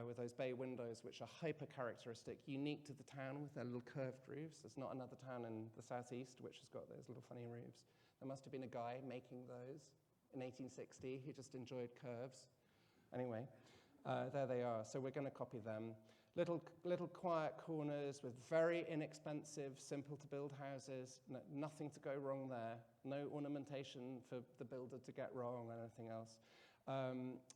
with those bay windows, which are hyper-characteristic, unique to the town with their little curved roofs. There's not another town in the southeast which has got those little funny roofs. There must have been a guy making those in 1860 who just enjoyed curves. Anyway, there they are. So we're going to copy them. Little quiet corners with very inexpensive, simple-to-build houses. Nothing to go wrong there. No ornamentation for the builder to get wrong or anything else.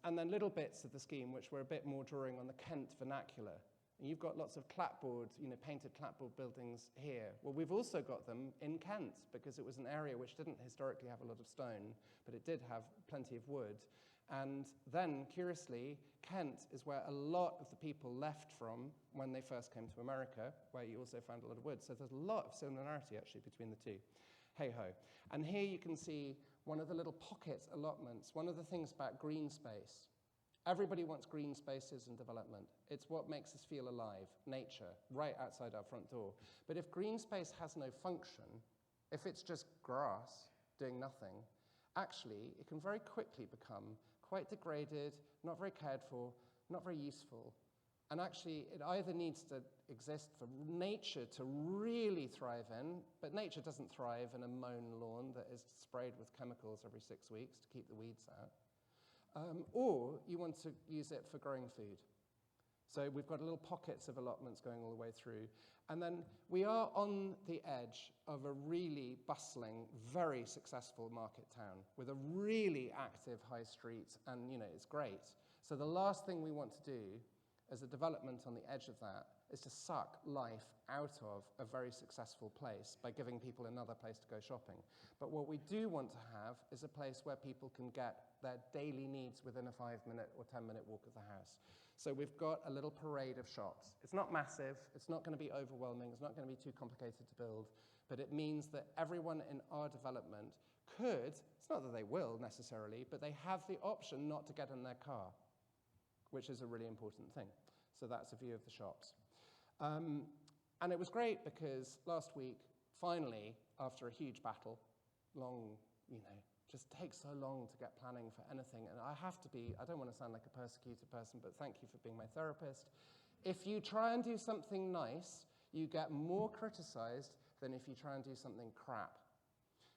And then little bits of the scheme which were a bit more drawing on the Kent vernacular. And you've got lots of clapboard, painted clapboard buildings here. Well, we've also got them in Kent because it was an area which didn't historically have a lot of stone, but it did have plenty of wood. And then, curiously, Kent is where a lot of the people left from when they first came to America, where you also found a lot of wood. So there's a lot of similarity, actually, between the two. Hey-ho. And here you can see one of the little pocket allotments, one of the things about green space. Everybody wants green spaces and development. It's what makes us feel alive, nature, right outside our front door. But if green space has no function, if it's just grass doing nothing, actually, it can very quickly become quite degraded, not very cared for, not very useful. And actually, it either needs to exist for nature to really thrive in, but nature doesn't thrive in a mown lawn that is sprayed with chemicals every 6 weeks to keep the weeds out. Or you want to use it for growing food. So we've got little pockets of allotments going all the way through. And then we are on the edge of a really bustling, very successful market town with a really active high street, and it's great. So the last thing we want to do as a development on the edge of that is to suck life out of a very successful place by giving people another place to go shopping. But what we do want to have is a place where people can get their daily needs within a 5-minute or 10-minute walk of the house. So we've got a little parade of shops. It's not massive, it's not going to be overwhelming, it's not going to be too complicated to build, but it means that everyone in our development could, it's not that they will necessarily, but they have the option not to get in their car, which is a really important thing. So that's a view of the shops. And it was great because last week, finally, after a huge battle, just takes so long to get planning for anything. And I don't want to sound like a persecuted person, but thank you for being my therapist. If you try and do something nice, you get more criticized than if you try and do something crap.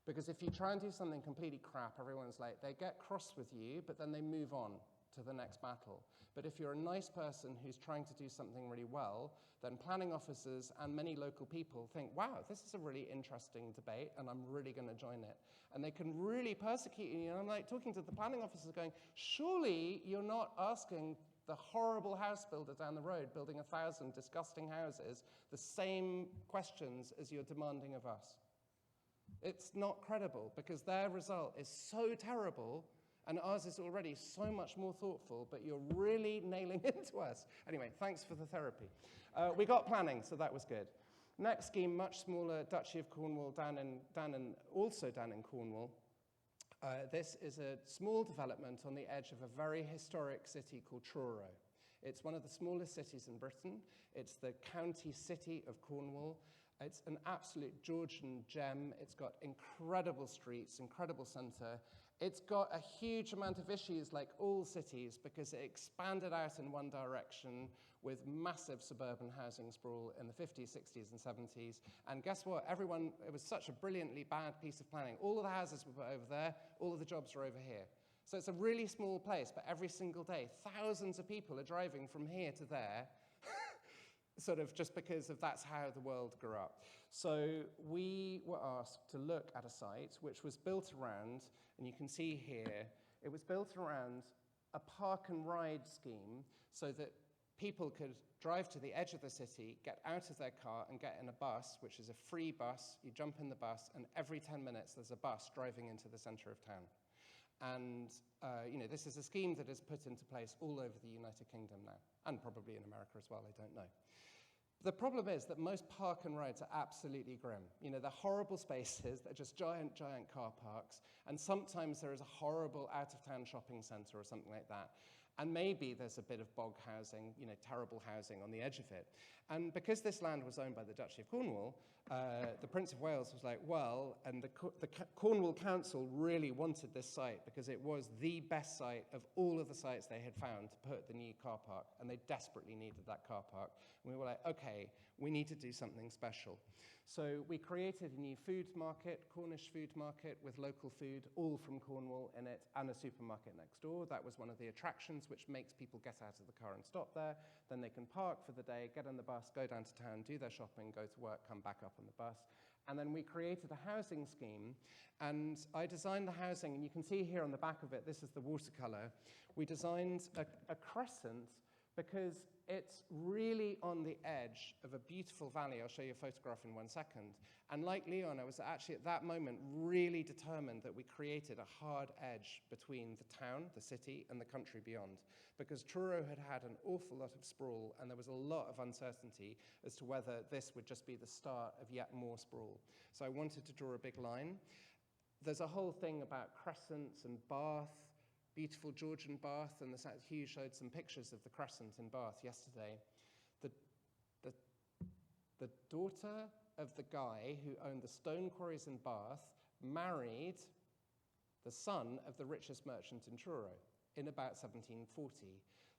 Because if you try and do something completely crap, everyone's like, they get cross with you, but then they move on to the next battle. But if you're a nice person who's trying to do something really well, then planning officers and many local people think, wow, this is a really interesting debate, and I'm really going to join it. And they can really persecute you. And I'm like talking to the planning officers going, surely you're not asking the horrible house builder down the road building 1,000 disgusting houses the same questions as you're demanding of us. It's not credible because their result is so terrible And ours is already so much more thoughtful, but you're really nailing into us. Anyway, thanks for the therapy. We got planning, so that was good. Next scheme, much smaller, Duchy of Cornwall, also down in Cornwall. This is a small development on the edge of a very historic city called Truro. It's one of the smallest cities in Britain. It's the county city of Cornwall. It's an absolute Georgian gem. It's got incredible streets, incredible centre. It's got a huge amount of issues like all cities because it expanded out in one direction with massive suburban housing sprawl in the 50s, 60s, and 70s. And guess what? It was such a brilliantly bad piece of planning. All of the houses were put over there. All of the jobs are over here. So it's a really small place, but every single day, thousands of people are driving from here to there, sort of just because that's how the world grew up. So we were asked to look at a site which was built around, and you can see here, it was built around a park and ride scheme so that people could drive to the edge of the city, get out of their car and get in a bus, which is a free bus. You jump in the bus, and every 10 minutes there's a bus driving into the center of town. And this is a scheme that is put into place all over the United Kingdom now, and probably in America as well, I don't know. The problem is that most park and rides are absolutely grim. They're horrible spaces, they're just giant, giant car parks, and sometimes there is a horrible out-of-town shopping center or something like that. And maybe there's a bit of bog housing, terrible housing on the edge of it. And because this land was owned by the Duchy of Cornwall, the Prince of Wales was like, well, and the Cornwall Council really wanted this site because it was the best site of all of the sites they had found to put the new car park, and they desperately needed that car park. And we were like, okay, we need to do something special. So we created a new food market, Cornish food market, with local food, all from Cornwall in it, and a supermarket next door. That was one of the attractions which makes people get out of the car and stop there. Then they can park for the day, get on the bus, go down to town, do their shopping, go to work, come back up on the bus. And then we created a housing scheme, and I designed the housing, and you can see here on the back of it, this is the watercolor. We designed a crescent because it's really on the edge of a beautiful valley. I'll show you a photograph in 1 second. And like Leon, I was actually at that moment really determined that we created a hard edge between the town, the city, and the country beyond. Because Truro had had an awful lot of sprawl, and there was a lot of uncertainty as to whether this would just be the start of yet more sprawl. So I wanted to draw a big line. There's a whole thing about crescents and Bath, beautiful Georgian Bath, and Hugh showed some pictures of the crescent in Bath yesterday. The daughter of the guy who owned the stone quarries in Bath married the son of the richest merchant in Truro in about 1740.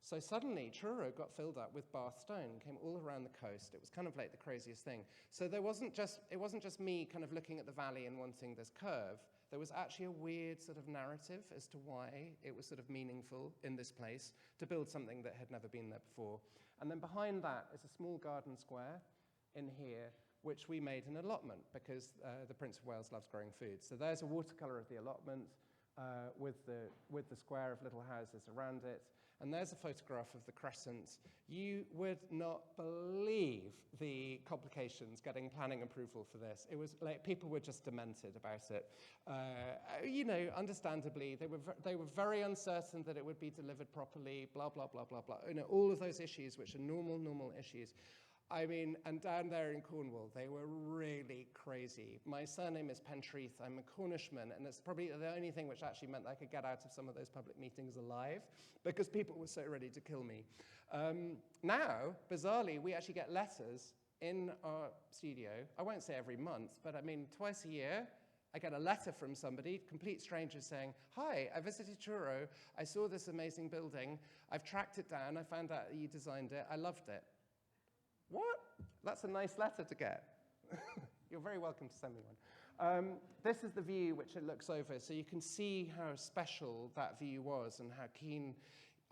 So suddenly Truro got filled up with Bath stone, came all around the coast. It was kind of like the craziest thing. So it wasn't just me kind of looking at the valley and wanting this curve. There was actually a weird sort of narrative as to why it was sort of meaningful in this place to build something that had never been there before. And then behind that is a small garden square in here, which we made an allotment because the Prince of Wales loves growing food. So there's a watercolor of the allotment with the square of little houses around it. And there's a photograph of the crescent. You would not believe the complications getting planning approval for this. It was like people were just demented about it. Understandably, they were very uncertain that it would be delivered properly, blah, blah, blah, blah, blah. All of those issues, which are normal issues. I mean, and down there in Cornwall, they were really crazy. My surname is Pentreath. I'm a Cornishman, and it's probably the only thing which actually meant I could get out of some of those public meetings alive, because people were so ready to kill me. Now, bizarrely, we actually get letters in our studio. I won't say every month, but I mean, twice a year, I get a letter from somebody, complete strangers, saying, hi, I visited Truro. I saw this amazing building. I've tracked it down. I found out that you designed it. I loved it. What? That's a nice letter to get. You're very welcome to send me one. This is the view which it looks over, so you can see how special that view was and how keen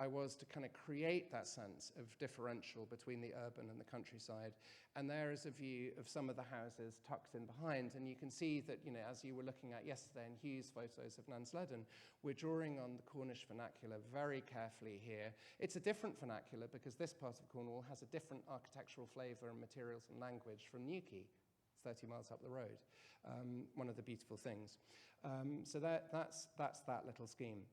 I was to kind of create that sense of differential between the urban and the countryside. And there is a view of some of the houses tucked in behind, and you can see that, as you were looking at yesterday in Hugh's photos of Nansledden, we're drawing on the Cornish vernacular very carefully here. It's a different vernacular because this part of Cornwall has a different architectural flavour and materials and language from Newquay. It's 30 miles up the road, one of the beautiful things. So that's that little scheme.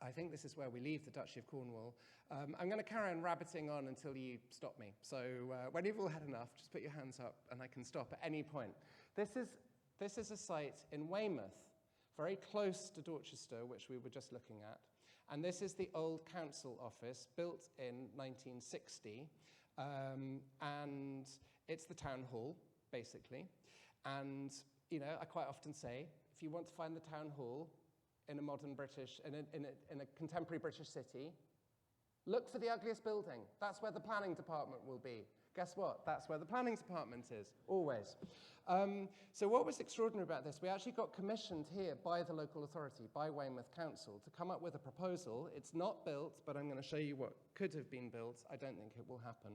I think this is where we leave the Duchy of Cornwall. I'm going to carry on rabbiting on until you stop me. So when you've all had enough, just put your hands up and I can stop at any point. This is a site in Weymouth, very close to Dorchester, which we were just looking at. And this is the old council office, built in 1960. And it's the town hall, basically. And, you know, I quite often say, if you want to find the town hall in a modern British, in a contemporary British city, look for the ugliest building. That's where the planning department will be. Guess what? That's where the planning department is, always. So what was extraordinary about this, we actually got commissioned here by the local authority, by Weymouth Council, to come up with a proposal. It's not built, but I'm going to show you what could have been built. I don't think it will happen.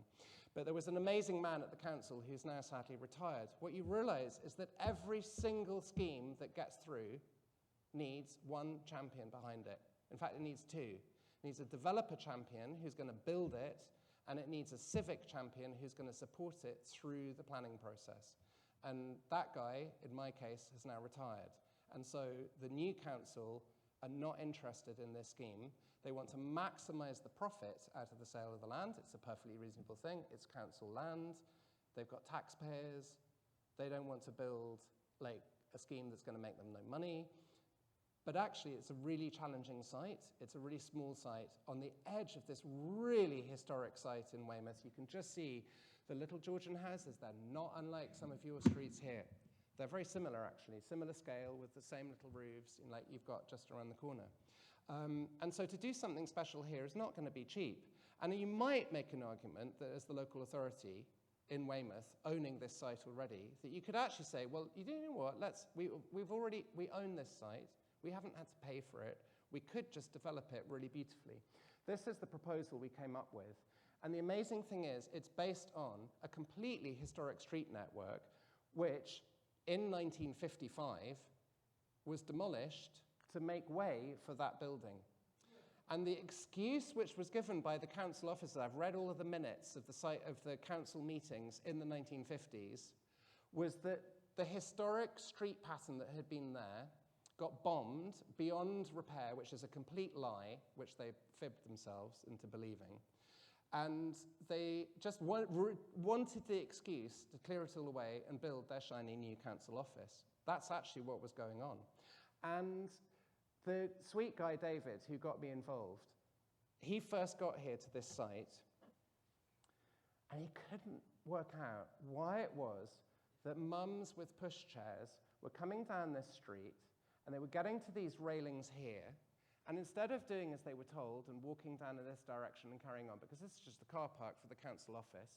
But there was an amazing man at the council who's now sadly retired. What you realize is that every single scheme that gets through needs one champion behind it. In fact, it needs two. It needs a developer champion who's going to build it, and it needs a civic champion who's going to support it through the planning process. And that guy, in my case, has now retired. And so the new council are not interested in this scheme. They want to maximize the profit out of the sale of the land. It's a perfectly reasonable thing. It's council land. They've got taxpayers. They don't want to build like a scheme that's going to make them no money. But actually, it's a really challenging site. It's a really small site on the edge of this really historic site in Weymouth. You can just see the little Georgian houses. They're not unlike some of your streets here. They're very similar, actually, similar scale with the same little roofs like you've got just around the corner. And so to do something special here is not going to be cheap. And you might make an argument that as the local authority in Weymouth owning this site already, that you could actually say, well, you know what, we own this site. We haven't had to pay for it. We could just develop it really beautifully. This is the proposal we came up with. And the amazing thing is, it's based on a completely historic street network, which in 1955 was demolished to make way for that building. And the excuse which was given by the council officers, I've read all of the minutes of the council meetings in the 1950s, was that the historic street pattern that had been there got bombed beyond repair, which is a complete lie, which they fibbed themselves into believing. And they just wanted the excuse to clear it all away and build their shiny new council office. That's actually what was going on. And the sweet guy, David, who got me involved, he first got here to this site, and he couldn't work out why it was that mums with pushchairs were coming down this street, and they were getting to these railings here, and instead of doing as they were told and walking down in this direction and carrying on, because this is just the car park for the council office,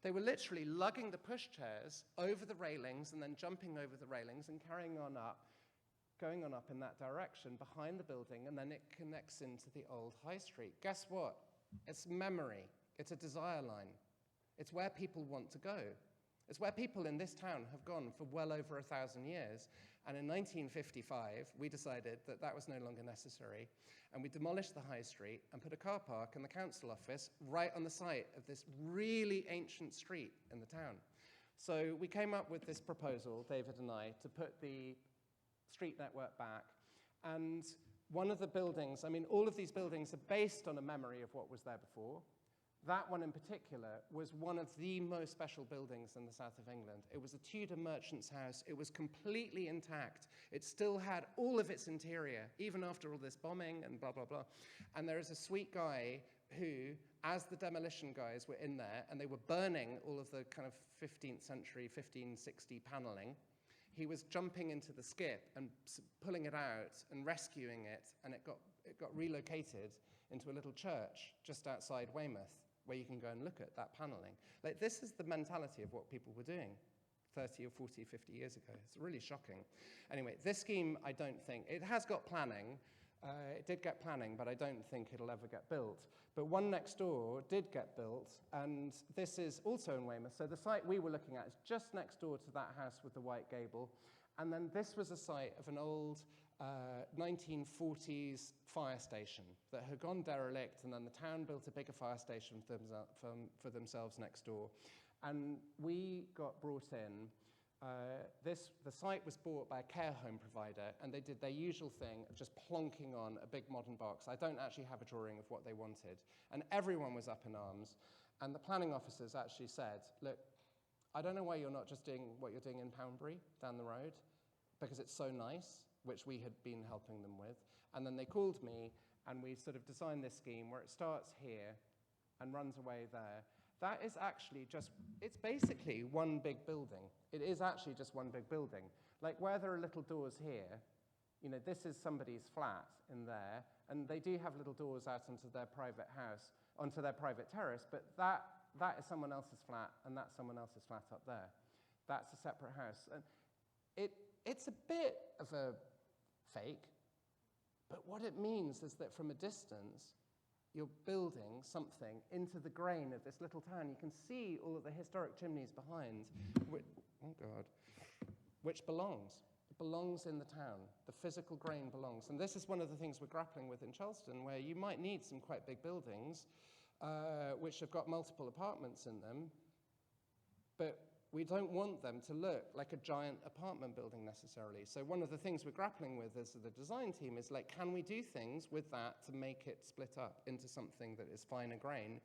they were literally lugging the pushchairs over the railings and then jumping over the railings and carrying on up, going on up in that direction behind the building, and then it connects into the old high street. Guess what? It's memory. It's a desire line. It's where people want to go. It's where people in this town have gone for well over 1,000 years. And in 1955, we decided that that was no longer necessary. And we demolished the high street and put a car park and the council office right on the site of this really ancient street in the town. So we came up with this proposal, David and I, to put the street network back. And one of the buildings, I mean, all of these buildings are based on a memory of what was there before. That one in particular was one of the most special buildings in the south of England. It was a Tudor merchant's house. It was completely intact. It still had all of its interior, even after all this bombing and blah, blah, blah. And there is a sweet guy who, as the demolition guys were in there, and they were burning all of the kind of 15th century, 1560 paneling, he was jumping into the skip and pulling it out and rescuing it, and it got relocated into a little church just outside Weymouth, where you can go and look at that paneling. Like, this is the mentality of what people were doing 30 or 40, 50 years ago. It's really shocking. Anyway, this scheme, I don't think, it has got planning. It did get planning, but I don't think it'll ever get built. But one next door did get built, and this is also in Weymouth. So the site we were looking at is just next door to that house with the white gable. And then this was a site of an old 1940s fire station that had gone derelict, and then the town built a bigger fire station for themselves next door. And we got brought in The site was bought by a care home provider, and they did their usual thing of just plonking on a big modern box. I don't actually have a drawing of what they wanted. And everyone was up in arms. And the planning officers actually said, look, I don't know why you're not just doing what you're doing in Poundbury down the road, because it's so nice, which we had been helping them with. And then they called me, and we sort of designed this scheme where it starts here and runs away there. That is actually just, it's basically one big building. It is actually just one big building. Like where there are little doors here, you know, this is somebody's flat in there, and they do have little doors out into their private house, onto their private terrace, but that is someone else's flat, and that's someone else's flat up there. That's a separate house. And it's a bit of a fake, but what it means is that from a distance, you're building something into the grain of this little town. You can see all of the historic chimneys behind, which belongs. It belongs in the town. The physical grain belongs. And this is one of the things we're grappling with in Charleston, where you might need some quite big buildings, which have got multiple apartments in them, but we don't want them to look like a giant apartment building necessarily. So one of the things we're grappling with as the design team is like, can we do things with that to make it split up into something that is finer grain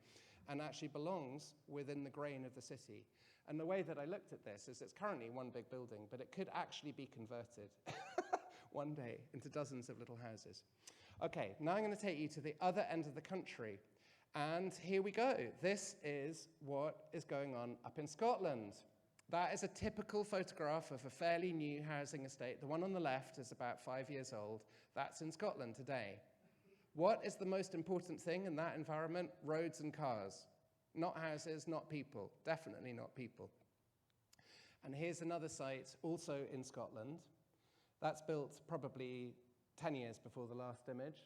and actually belongs within the grain of the city? And the way that I looked at this is it's currently one big building, but it could actually be converted one day into dozens of little houses. Okay, now I'm going to take you to the other end of the country. And here we go. This is what is going on up in Scotland. That is a typical photograph of a fairly new housing estate. The one on the left is about 5 years old. That's in Scotland today. What is the most important thing in that environment? Roads and cars. Not houses, not people. Definitely not people. And here's another site, also in Scotland. That's built probably 10 years before the last image.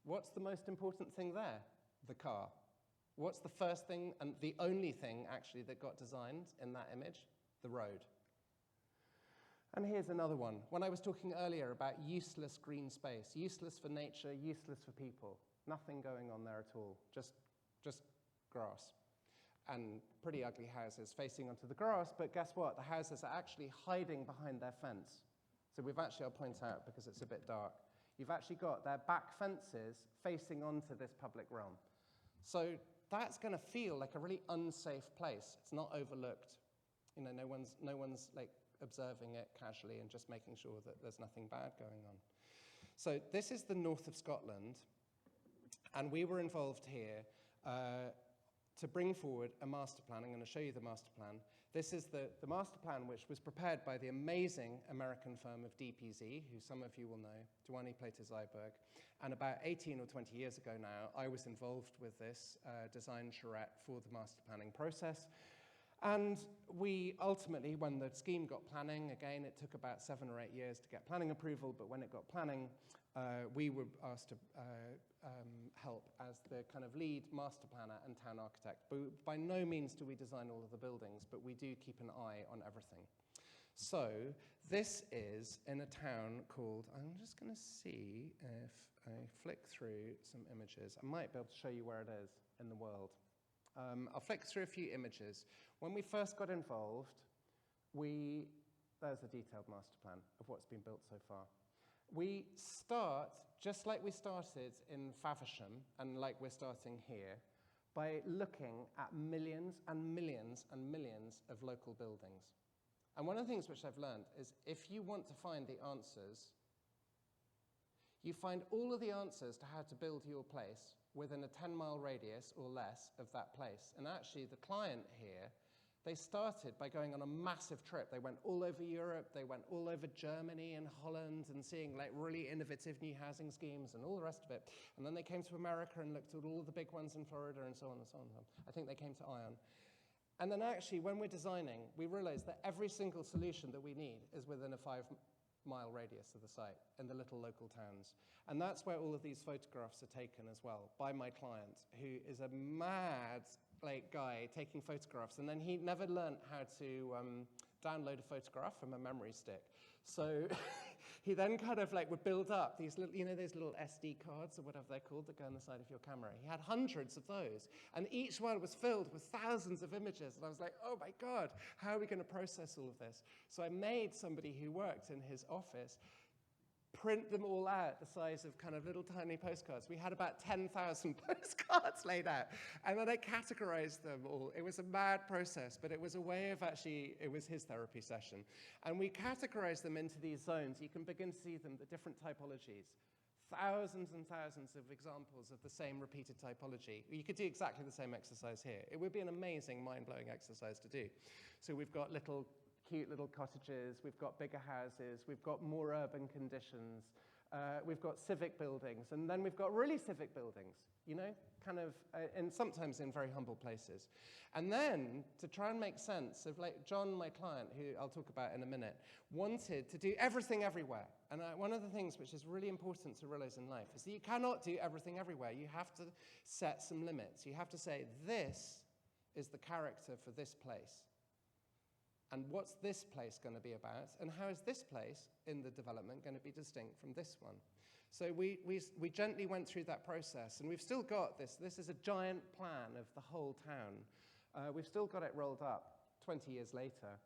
What's the most important thing there? The car. What's the first thing and the only thing actually that got designed in that image? The road. And here's another one. When I was talking earlier about useless green space, useless for nature, useless for people, nothing going on there at all, just grass. And pretty ugly houses facing onto the grass, but guess what? The houses are actually hiding behind their fence. So I'll point out because it's a bit dark. You've actually got their back fences facing onto this public realm. So that's going to feel like a really unsafe place. It's not overlooked. You know, no one's like observing it casually and just making sure that there's nothing bad going on. So this is the north of Scotland, and we were involved here to bring forward a master plan. I'm going to show you the master plan. This is the master plan which was prepared by the amazing American firm of DPZ, who some of you will know, Duane Plater-Zyberg. And about 18 or 20 years ago now, I was involved with this design charrette for the master planning process. And we ultimately, when the scheme got planning, again, it took about 7 or 8 years to get planning approval, but when it got planning, we were asked to help as the kind of lead master planner and town architect. But by no means do we design all of the buildings, but we do keep an eye on everything. So this is in a town called, I'm just going to see if I flick through some images. I might be able to show you where it is in the world. I'll flick through a few images. When we first got involved, there's a detailed master plan of what's been built so far. We start, just like we started in Faversham, and like we're starting here, by looking at millions and millions and millions of local buildings. And one of the things which I've learned is if you want to find the answers, you find all of the answers to how to build your place within a 10-mile radius or less of that place. And actually, the client here, they started by going on a massive trip. They went all over Europe, they went all over Germany and Holland and seeing like really innovative new housing schemes and all the rest of it. And then they came to America and looked at all of the big ones in Florida and so on and so on. I think they came to Ion. And then actually, when we're designing, we realized that every single solution that we need is within a 5-mile radius of the site in the little local towns. And that's where all of these photographs are taken as well by my client, who is a mad guy taking photographs. And then he never learned how to download a photograph from a memory stick. So he then kind of like would build up these little, those little SD cards or whatever they're called that go on the side of your camera. He had hundreds of those, and each one was filled with thousands of images. And I was like, oh my God, how are we going to process all of this? So I made somebody who worked in his office print them all out the size of kind of little tiny postcards. We had about 10,000 postcards laid out, and then I categorized them all. It was a mad process, but it was a way of it was his therapy session. And we categorized them into these zones. You can begin to see them, the different typologies. Thousands and thousands of examples of the same repeated typology. You could do exactly the same exercise here. It would be an amazing, mind-blowing exercise to do. So we've got cute little cottages, we've got bigger houses, we've got more urban conditions, we've got civic buildings, and then we've got really civic buildings, kind of, and sometimes in very humble places. And then, to try and make sense of, like, John, my client, who I'll talk about in a minute, wanted to do everything everywhere. And one of the things which is really important to realize in life is that you cannot do everything everywhere. You have to set some limits. You have to say, this is the character for this place. And what's this place going to be about? And how is this place in the development going to be distinct from this one? So we gently went through that process, and we've still got this. This is a giant plan of the whole town. We've still got it rolled up 20 years later,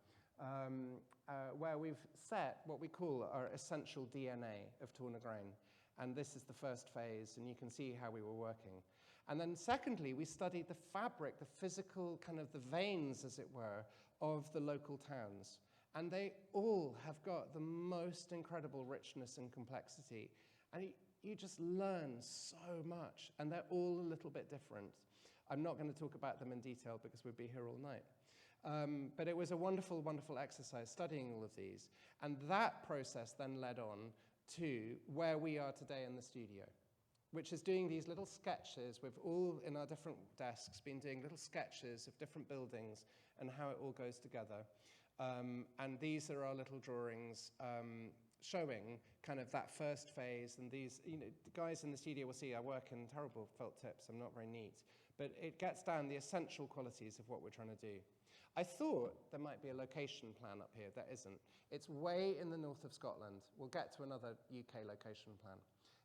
where we've set what we call our essential DNA of Tornagrain. And this is the first phase, and you can see how we were working. And then secondly, we studied the fabric, the physical kind of the veins, as it were, of the local towns. And they all have got the most incredible richness and complexity. And you just learn so much. And they're all a little bit different. I'm not going to talk about them in detail because we'd be here all night. But it was a wonderful, wonderful exercise studying all of these. And that process then led on to where we are today in the studio, which is doing these little sketches. We've all, in our different desks, been doing little sketches of different buildings and how it all goes together. And these are our little drawings showing kind of that first phase. And these, the guys in the studio will see I work in terrible felt tips. I'm not very neat. But it gets down the essential qualities of what we're trying to do. I thought there might be a location plan up here. There isn't. It's way in the north of Scotland. We'll get to another UK location plan.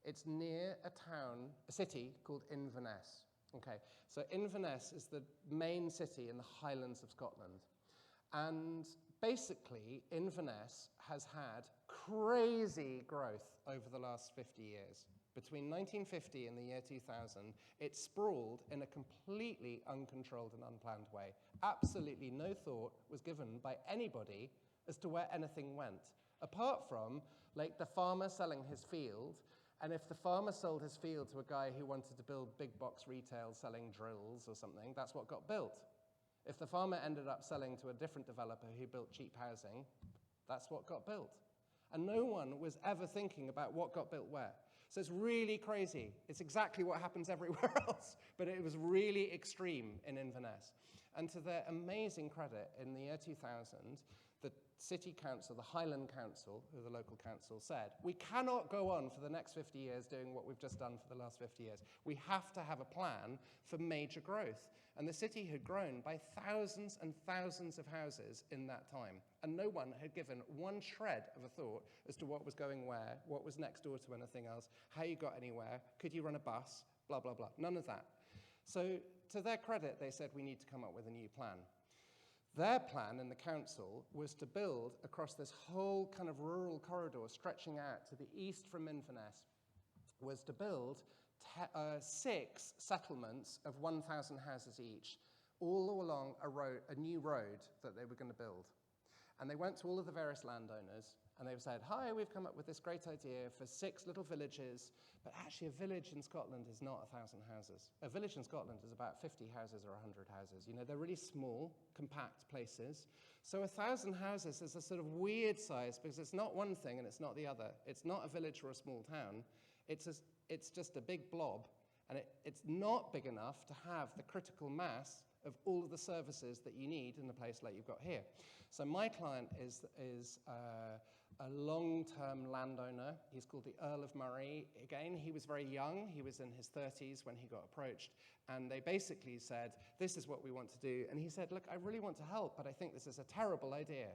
It's near a city called Inverness. Okay, so Inverness is the main city in the Highlands of Scotland. And basically, Inverness has had crazy growth over the last 50 years. Between 1950 and the year 2000, it sprawled in a completely uncontrolled and unplanned way. Absolutely no thought was given by anybody as to where anything went, apart from, like, the farmer selling his field. And if the farmer sold his field to a guy who wanted to build big box retail selling drills or something, that's what got built. If the farmer ended up selling to a different developer who built cheap housing, that's what got built. And no one was ever thinking about what got built where. So it's really crazy. It's exactly what happens everywhere else, but it was really extreme in Inverness. And to their amazing credit, in the year 2000, the city council, the Highland Council, who the local council, said, we cannot go on for the next 50 years doing what we've just done for the last 50 years. We have to have a plan for major growth. And the city had grown by thousands and thousands of houses in that time. And no one had given one shred of a thought as to what was going where, what was next door to anything else, how you got anywhere, could you run a bus, blah, blah, blah. None of that. So to their credit, they said, we need to come up with a new plan. Their plan in the council was to build across this whole kind of rural corridor stretching out to the east from Inverness, was to build 6 settlements of 1,000 houses each, all along a new road that they were going to build. And they went to all of the various landowners, and they said, hi, we've come up with this great idea for 6 little villages, but actually a village in Scotland is not 1,000 houses. A village in Scotland is about 50 houses or 100 houses. They're really small, compact places. So 1,000 houses is a sort of weird size because it's not one thing and it's not the other. It's not a village or a small town. It's just a big blob, and it's not big enough to have the critical mass of all of the services that you need in a place like you've got here. So my client is a long-term landowner. He's called the Earl of Murray. Again, he was very young. He was in his 30s when he got approached. And they basically said, this is what we want to do. And he said, look, I really want to help, but I think this is a terrible idea.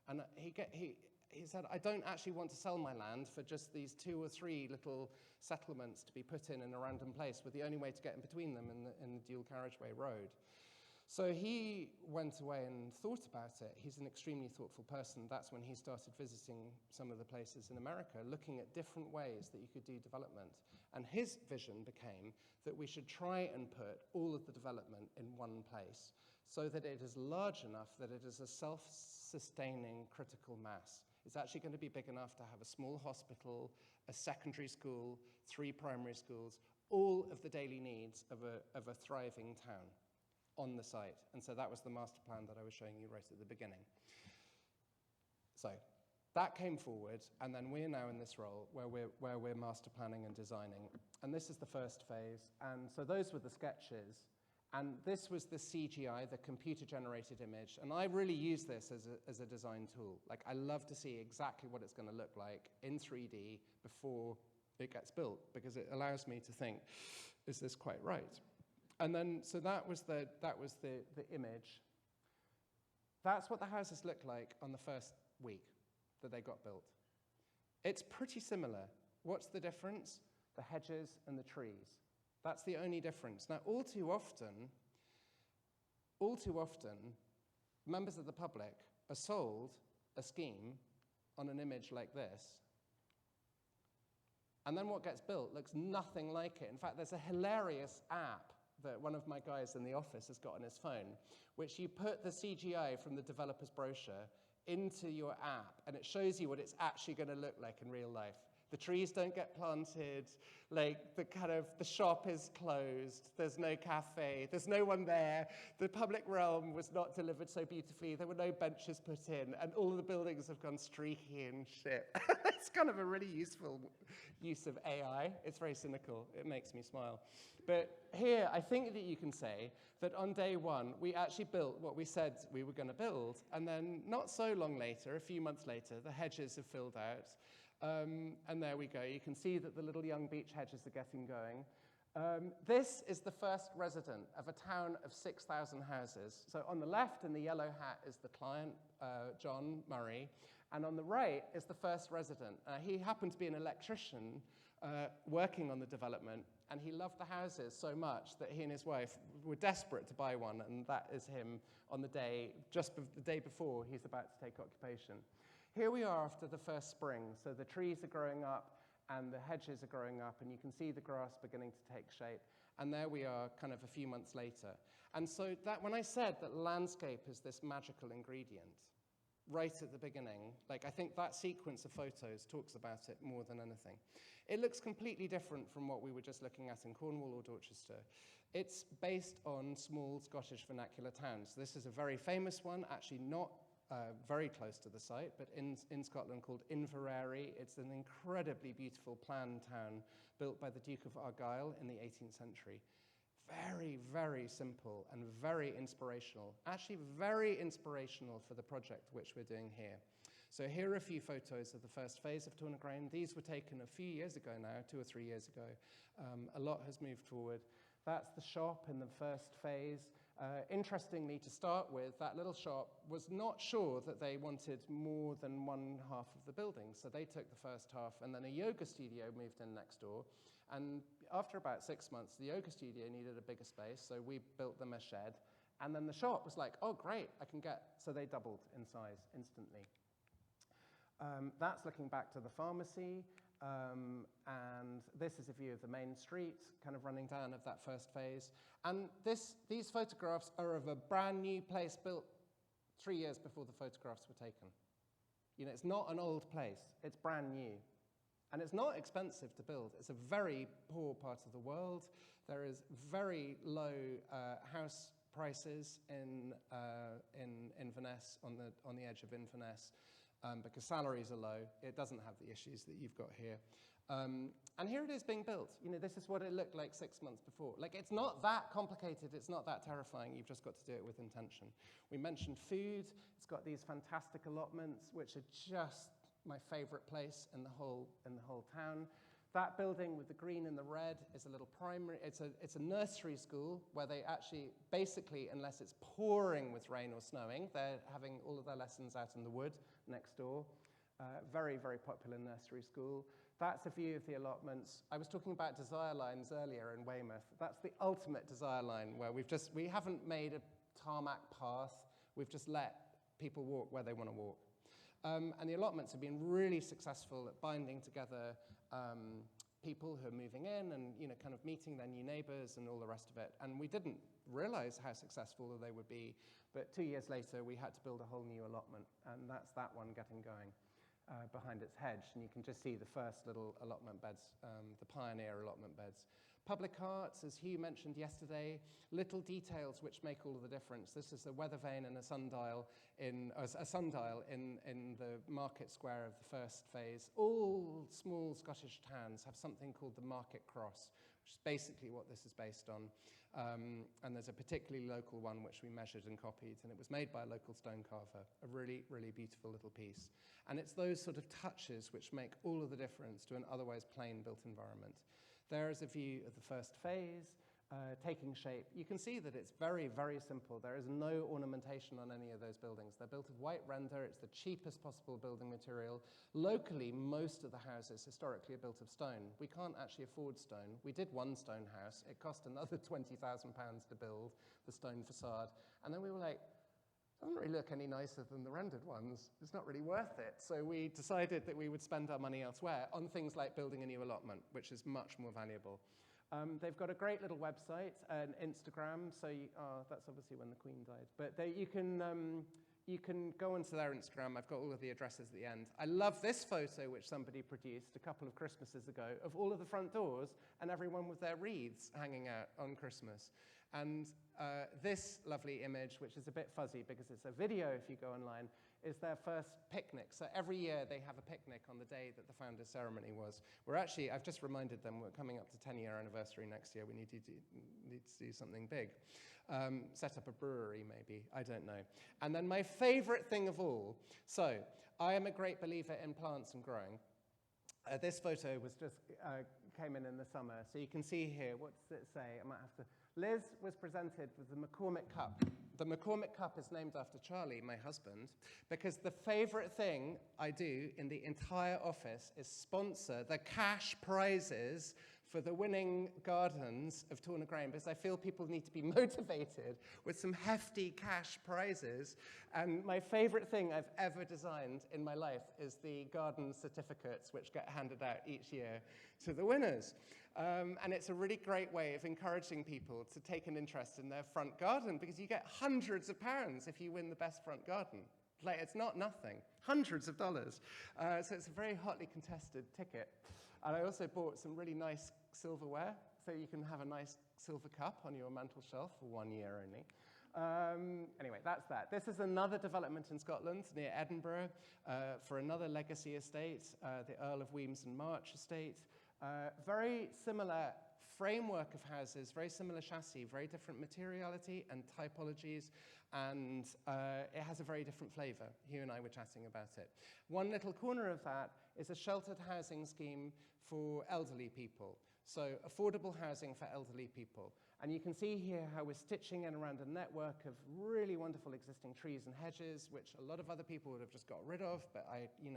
And he said, I don't actually want to sell my land for just these 2 or 3 little settlements to be put in a random place, with the only way to get in between them in the dual carriageway road. So he went away and thought about it. He's an extremely thoughtful person. That's when he started visiting some of the places in America, looking at different ways that you could do development. And his vision became that we should try and put all of the development in one place so that it is large enough that it is a self-sustaining critical mass. It's actually going to be big enough to have a small hospital, a secondary school, 3 primary schools, all of the daily needs of a thriving town on the site. And so that was the master plan that I was showing you right at the beginning. So that came forward, and then we're now in this role where we're master planning and designing. And this is the first phase. And so those were the sketches. And this was the CGI, the computer-generated image. And I really use this as a design tool. Like, I love to see exactly what it's going to look like in 3D before it gets built, because it allows me to think, is this quite right? And then, so that was the image. That's what the houses looked like on the first week that they got built. It's pretty similar. What's the difference? The hedges and the trees. That's the only difference. Now, all too often, members of the public are sold a scheme on an image like this, and then what gets built looks nothing like it. In fact, there's a hilarious app that one of my guys in the office has got on his phone, which you put the CGI from the developer's brochure into your app, and it shows you what it's actually going to look like in real life. The trees don't get planted, like the shop is closed, there's no cafe, there's no one there, the public realm was not delivered so beautifully, there were no benches put in, and all of the buildings have gone streaky and shit. It's kind of a really useful use of AI. It's very cynical, it makes me smile. But here, I think that you can say that on day 1, we actually built what we said we were going to build, and then not so long later, a few months later, the hedges have filled out. And there we go. You can see that the little young beech hedges are getting going. This is the first resident of a town of 6,000 houses. So on the left in the yellow hat is the client, John Murray, and on the right is the first resident. He happened to be an electrician working on the development, and he loved the houses so much that he and his wife were desperate to buy one, and that is him on the day, the day before he's about to take occupation. Here we are after the first spring, so the trees are growing up and the hedges are growing up, and you can see the grass beginning to take shape. And there we are kind of a few months later. And so that when I said that landscape is this magical ingredient, right at the beginning, like I think that sequence of photos talks about it more than anything. It looks completely different from what we were just looking at in Cornwall or Dorchester. It's based on small Scottish vernacular towns. This is a very famous one, actually not very close to the site, but in Scotland, called Inverary. It's an incredibly beautiful planned town built by the Duke of Argyll in the 18th century. Very, very simple and very inspirational. Actually, very inspirational for the project which we're doing here. So here are a few photos of the first phase of Tornagrain. These were taken a few years ago now, 2 or 3 years ago. A lot has moved forward. That's the shop in the first phase. Interestingly, to start with, that little shop was not sure that they wanted more than one half of the building, so they took the first half, and then a yoga studio moved in next door. And after about 6 months, the yoga studio needed a bigger space, so we built them a shed. And then the shop was like, oh, great, I can get, so they doubled in size instantly. That's looking back to the pharmacy. And this is a view of the main street, kind of running down of that first phase. And these photographs are of a brand new place built 3 years before the photographs were taken. You know, it's not an old place, it's brand new. And it's not expensive to build. It's a very poor part of the world. There is very low house prices in Inverness, on the edge of Inverness. Because salaries are low, it doesn't have the issues that you've got here. And here it is being built. You know, this is what it looked like 6 months before. Like, it's not that complicated, it's not that terrifying, you've just got to do it with intention. We mentioned food, it's got these fantastic allotments, which are just my favorite place in the whole town. That building with the green and the red is a little primary, it's a nursery school where they actually, basically, unless it's pouring with rain or snowing, they're having all of their lessons out in the wood next door. Very, very popular nursery school. That's a view of the allotments. I was talking about desire lines earlier in Weymouth. That's the ultimate desire line where we haven't made a tarmac path, we've just let people walk where they want to walk. And the allotments have been really successful at binding together people who are moving in and kind of meeting their new neighbors and all the rest of it. And we didn't realize how successful they would be, but 2 years later we had to build a whole new allotment, and that's that one getting going behind its hedge. And you can just see the first little allotment beds, the pioneer allotment beds. Public arts, as Hugh mentioned yesterday, little details which make all of the difference. This is a weather vane and a sundial in the market square of the first phase. All small Scottish towns have something called the Market Cross, which is basically what this is based on. And there's a particularly local one which we measured and copied, and it was made by a local stone carver, a really, really beautiful little piece. And it's those sort of touches which make all of the difference to an otherwise plain built environment. There is a view of the first phase taking shape. You can see that it's very, very simple. There is no ornamentation on any of those buildings. They're built of white render. It's the cheapest possible building material. Locally, most of the houses historically are built of stone. We can't actually afford stone. We did one stone house. It cost another £20,000 to build the stone facade. And then we were like, it doesn't really look any nicer than the rendered ones. It's not really worth it. So we decided that we would spend our money elsewhere on things like building a new allotment, which is much more valuable. They've got a great little website and Instagram. So that's obviously when the Queen died. But you can go onto their Instagram. I've got all of the addresses at the end. I love this photo, which somebody produced a couple of Christmases ago, of all of the front doors and everyone with their wreaths hanging out on Christmas. And this lovely image, which is a bit fuzzy because it's a video if you go online, is their first picnic. So every year they have a picnic on the day that the founder's ceremony was. I've just reminded them, we're coming up to 10-year anniversary next year. We need to do something big. Set up a brewery, maybe. I don't know. And then my favorite thing of all, so I am a great believer in plants and growing. This photo was just came in the summer. So you can see here, what does it say? I might have to... Liz was presented with the McCormick Cup. The McCormick Cup is named after Charlie, my husband, because the favorite thing I do in the entire office is sponsor the cash prizes for the winning gardens of Torna Graham, because I feel people need to be motivated with some hefty cash prizes. And my favorite thing I've ever designed in my life is the garden certificates, which get handed out each year to the winners. And it's a really great way of encouraging people to take an interest in their front garden, because you get hundreds of pounds if you win the best front garden. Like, it's not nothing, hundreds of dollars. So it's a very hotly contested ticket. And I also bought some really nice silverware, so you can have a nice silver cup on your mantel shelf for 1 year only. Anyway, that's that. This is another development in Scotland near Edinburgh for another legacy estate, the Earl of Wemyss and March estate. Very similar framework of houses, very similar chassis, very different materiality and typologies, and it has a very different flavor. Hugh and I were chatting about it. One little corner of that is a sheltered housing scheme for elderly people, so affordable housing for elderly people. And you can see here how we're stitching in around a network of really wonderful existing trees and hedges, which a lot of other people would have just got rid of, but you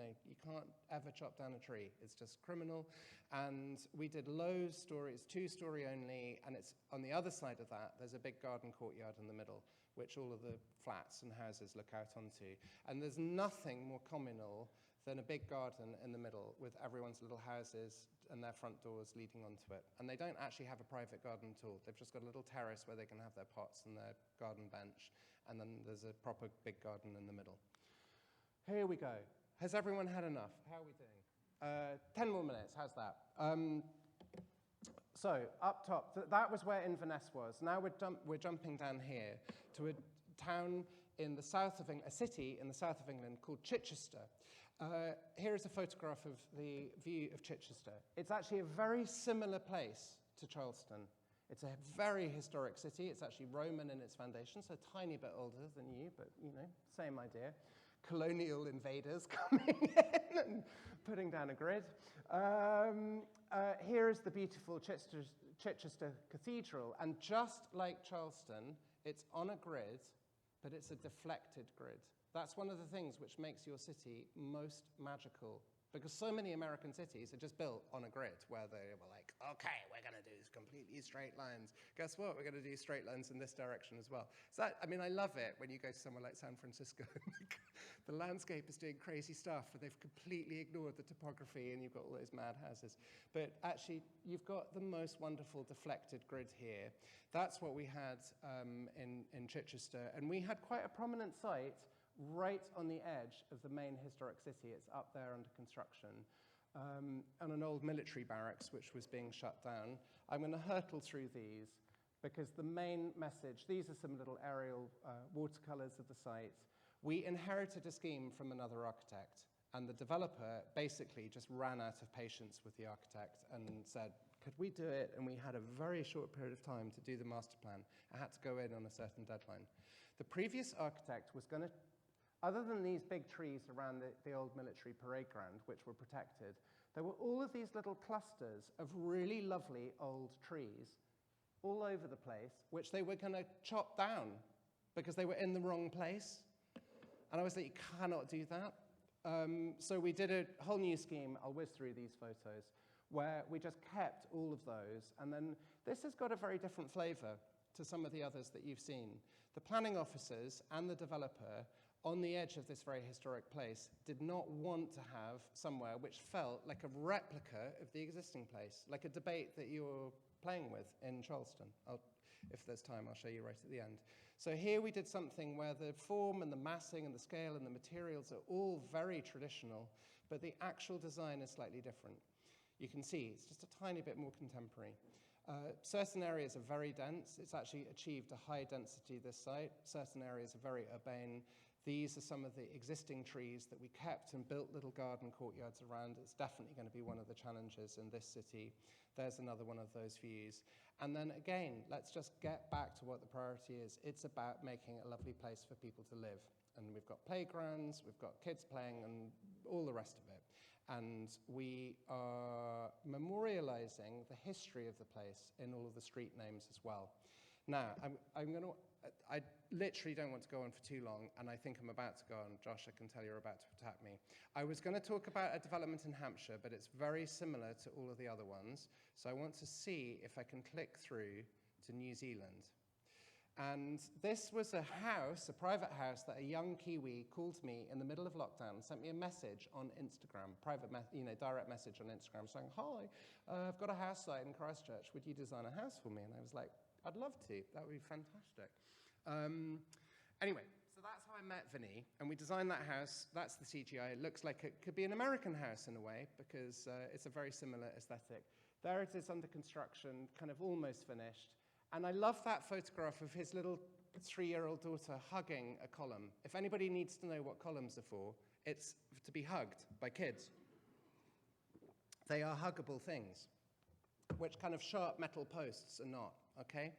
can't ever chop down a tree. It's just criminal. And we did low stories, 2-story only, and it's on the other side of that, there's a big garden courtyard in the middle, which all of the flats and houses look out onto. And there's nothing more communal than a big garden in the middle with everyone's little houses and their front doors leading onto it. And they don't actually have a private garden at all. They've just got a little terrace where they can have their pots and their garden bench, and then there's a proper big garden in the middle. Here we go. Has everyone had enough? How are we doing? 10 more minutes, how's that? So, up top, that was where Inverness was. Now we're jumping down here to a town in the south of England, a city in the south of England called Chichester. Here is a photograph of the view of Chichester. It's actually a very similar place to Charleston. It's a very historic city. It's actually Roman in its foundation, so a tiny bit older than you, but, same idea. Colonial invaders coming in and putting down a grid. Here is the beautiful Chichester Cathedral, and just like Charleston, it's on a grid, but it's a deflected grid. That's one of the things which makes your city most magical, because so many American cities are just built on a grid where they were like, okay, we're going to do completely straight lines. Guess what? We're going to do straight lines in this direction as well. So that, I mean, I love it when you go to somewhere like San Francisco. The landscape is doing crazy stuff, but they've completely ignored the topography, and you've got all those mad houses. But actually, you've got the most wonderful deflected grid here. That's what we had in Chichester, and we had quite a prominent site right on the edge of the main historic city. It's up there under construction, on an old military barracks which was being shut down. I'm going to hurtle through these because the main message, these are some little aerial watercolors of the site. We inherited a scheme from another architect, and the developer basically just ran out of patience with the architect and said, could we do it? And we had a very short period of time to do the master plan. I had to go in on a certain deadline. The previous architect was going to, other than these big trees around the old military parade ground, which were protected, there were all of these little clusters of really lovely old trees all over the place, which they were going to chop down because they were in the wrong place. And I was like, you cannot do that. So we did a whole new scheme, I'll whiz through these photos, where we just kept all of those. And then this has got a very different flavor to some of the others that you've seen. The planning officers and the developer on the edge of this very historic place did not want to have somewhere which felt like a replica of the existing place, like a debate that you're playing with in Charleston. If there's time, I'll show you right at the end. So here we did something where the form and the massing and the scale and the materials are all very traditional, but the actual design is slightly different. You can see it's just a tiny bit more contemporary. Certain areas are very dense. It's actually achieved a high density this site. Certain areas are very urbane. These are some of the existing trees that we kept and built little garden courtyards around. It's definitely going to be one of the challenges in this city. There's another one of those views. And then again, let's just get back to what the priority is. It's about making a lovely place for people to live. And we've got playgrounds, we've got kids playing, and all the rest of it. And we are memorializing the history of the place in all of the street names as well. Now, I literally don't want to go on for too long, and I think I'm about to go on. Josh, I can tell you're about to attack me. I was going to talk about a development in Hampshire, but it's very similar to all of the other ones. So I want to see if I can click through to New Zealand. And this was a house, a private house, that a young Kiwi called me in the middle of lockdown, sent me a message on Instagram, direct message on Instagram, saying, hi, I've got a house site in Christchurch. Would you design a house for me? And I was like, I'd love to. That would be fantastic. Anyway, so that's how I met Vinny, and we designed that house. That's the CGI. It looks like it could be an American house in a way, because it's a very similar aesthetic. There it is under construction, kind of almost finished. And I love that photograph of his little 3-year-old daughter hugging a column. If anybody needs to know what columns are for, it's to be hugged by kids. They are huggable things, which kind of sharp metal posts are not, okay?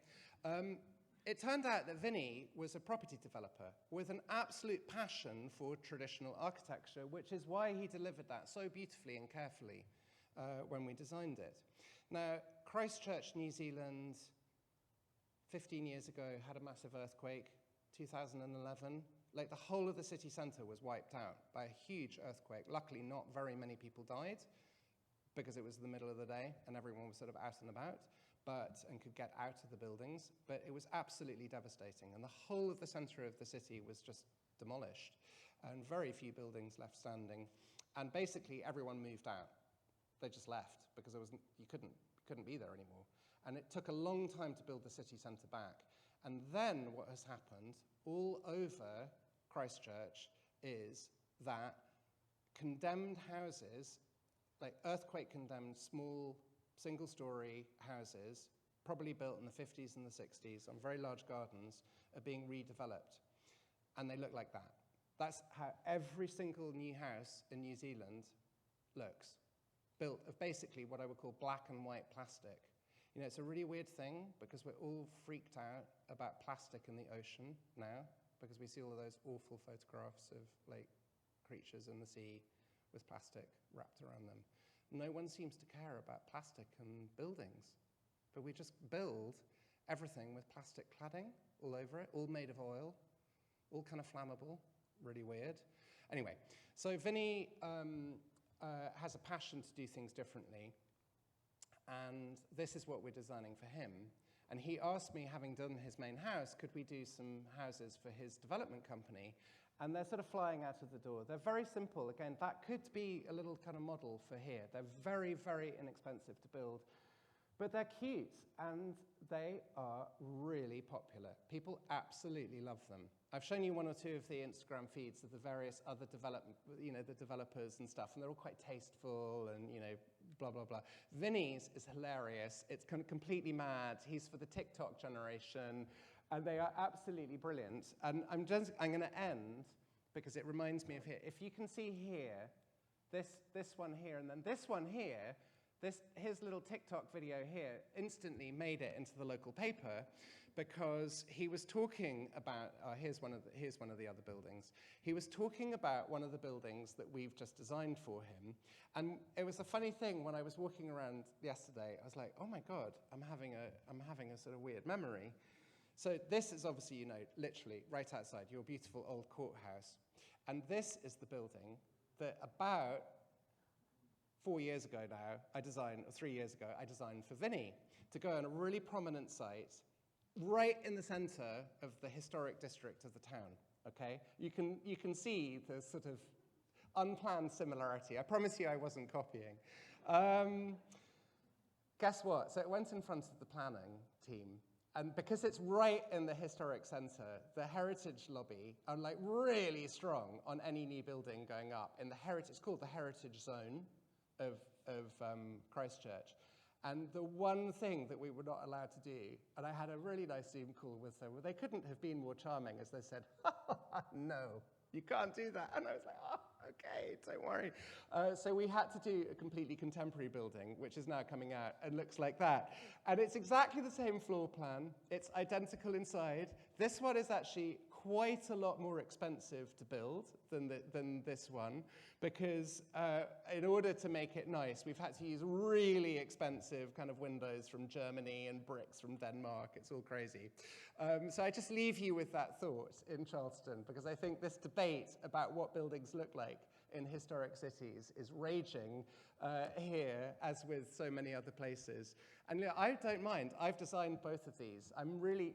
It turned out that Vinny was a property developer with an absolute passion for traditional architecture, which is why he delivered that so beautifully and carefully when we designed it. Now, Christchurch, New Zealand, 15 years ago, had a massive earthquake, 2011. Like, the whole of the city centre was wiped out by a huge earthquake. Luckily, not very many people died, because it was the middle of the day and everyone was sort of out and about, and could get out of the buildings. But it was absolutely devastating, and the whole of the centre of the city was just demolished, and very few buildings left standing. And basically, everyone moved out. They just left, because you couldn't be there anymore. And it took a long time to build the city centre back. And then what has happened all over Christchurch is that condemned houses, like earthquake-condemned small single-story houses, probably built in the 50s and the 60s on very large gardens, are being redeveloped. And they look like that. That's how every single new house in New Zealand looks, built of basically what I would call black and white plastic. You know, it's a really weird thing, because we're all freaked out about plastic in the ocean now, because we see all of those awful photographs of, like, creatures in the sea with plastic wrapped around them. No one seems to care about plastic and buildings, but we just build everything with plastic cladding all over it, all made of oil, all kind of flammable, really weird. Anyway, so Vinny has a passion to do things differently, and this is what we're designing for him. And he asked me, having done his main house, could we do some houses for his development company? And they're sort of flying out of the door. They're very simple. Again, that could be a little kind of model for here. They're very, very inexpensive to build, but they're cute, and they are really popular. People absolutely love them. I've shown you one or two of the Instagram feeds of the various other the developers and stuff, and they're all quite tasteful and, blah, blah, blah. Vinny's is hilarious. It's kind of completely mad. He's for the TikTok generation, and they are absolutely brilliant. And I'm going to end, because it reminds me of here. If you can see here, this one here, and then this one here, his little TikTok video here instantly made it into the local paper, because he was talking about, here's one of the other buildings. He was talking about one of the buildings that we've just designed for him. And it was a funny thing, when I was walking around yesterday, I was like, oh my God, I'm having a sort of weird memory. So this is obviously, literally right outside your beautiful old courthouse. And this is the building that about 4 years ago now, or 3 years ago, I designed for Vinny to go on a really prominent site right in the center of the historic district of the town, okay? You can see the sort of unplanned similarity. I promise you I wasn't copying. Guess what? So it went in front of the planning team, and because it's right in the historic center, the heritage lobby are like really strong on any new building going up in it's called the heritage zone of Christchurch. And the one thing that we were not allowed to do, and I had a really nice Zoom call with them, where they couldn't have been more charming, as they said, no, you can't do that. And I was like, oh, okay, don't worry. So we had to do a completely contemporary building, which is now coming out and looks like that. And it's exactly the same floor plan. It's identical inside. This one is actually quite a lot more expensive to build than this one, because in order to make it nice, we've had to use really expensive kind of windows from Germany and bricks from Denmark. It's all crazy. So I just leave you with that thought in Charleston, because I think this debate about what buildings look like in historic cities is raging here, as with so many other places. And I don't mind. I've designed both of these. I'm really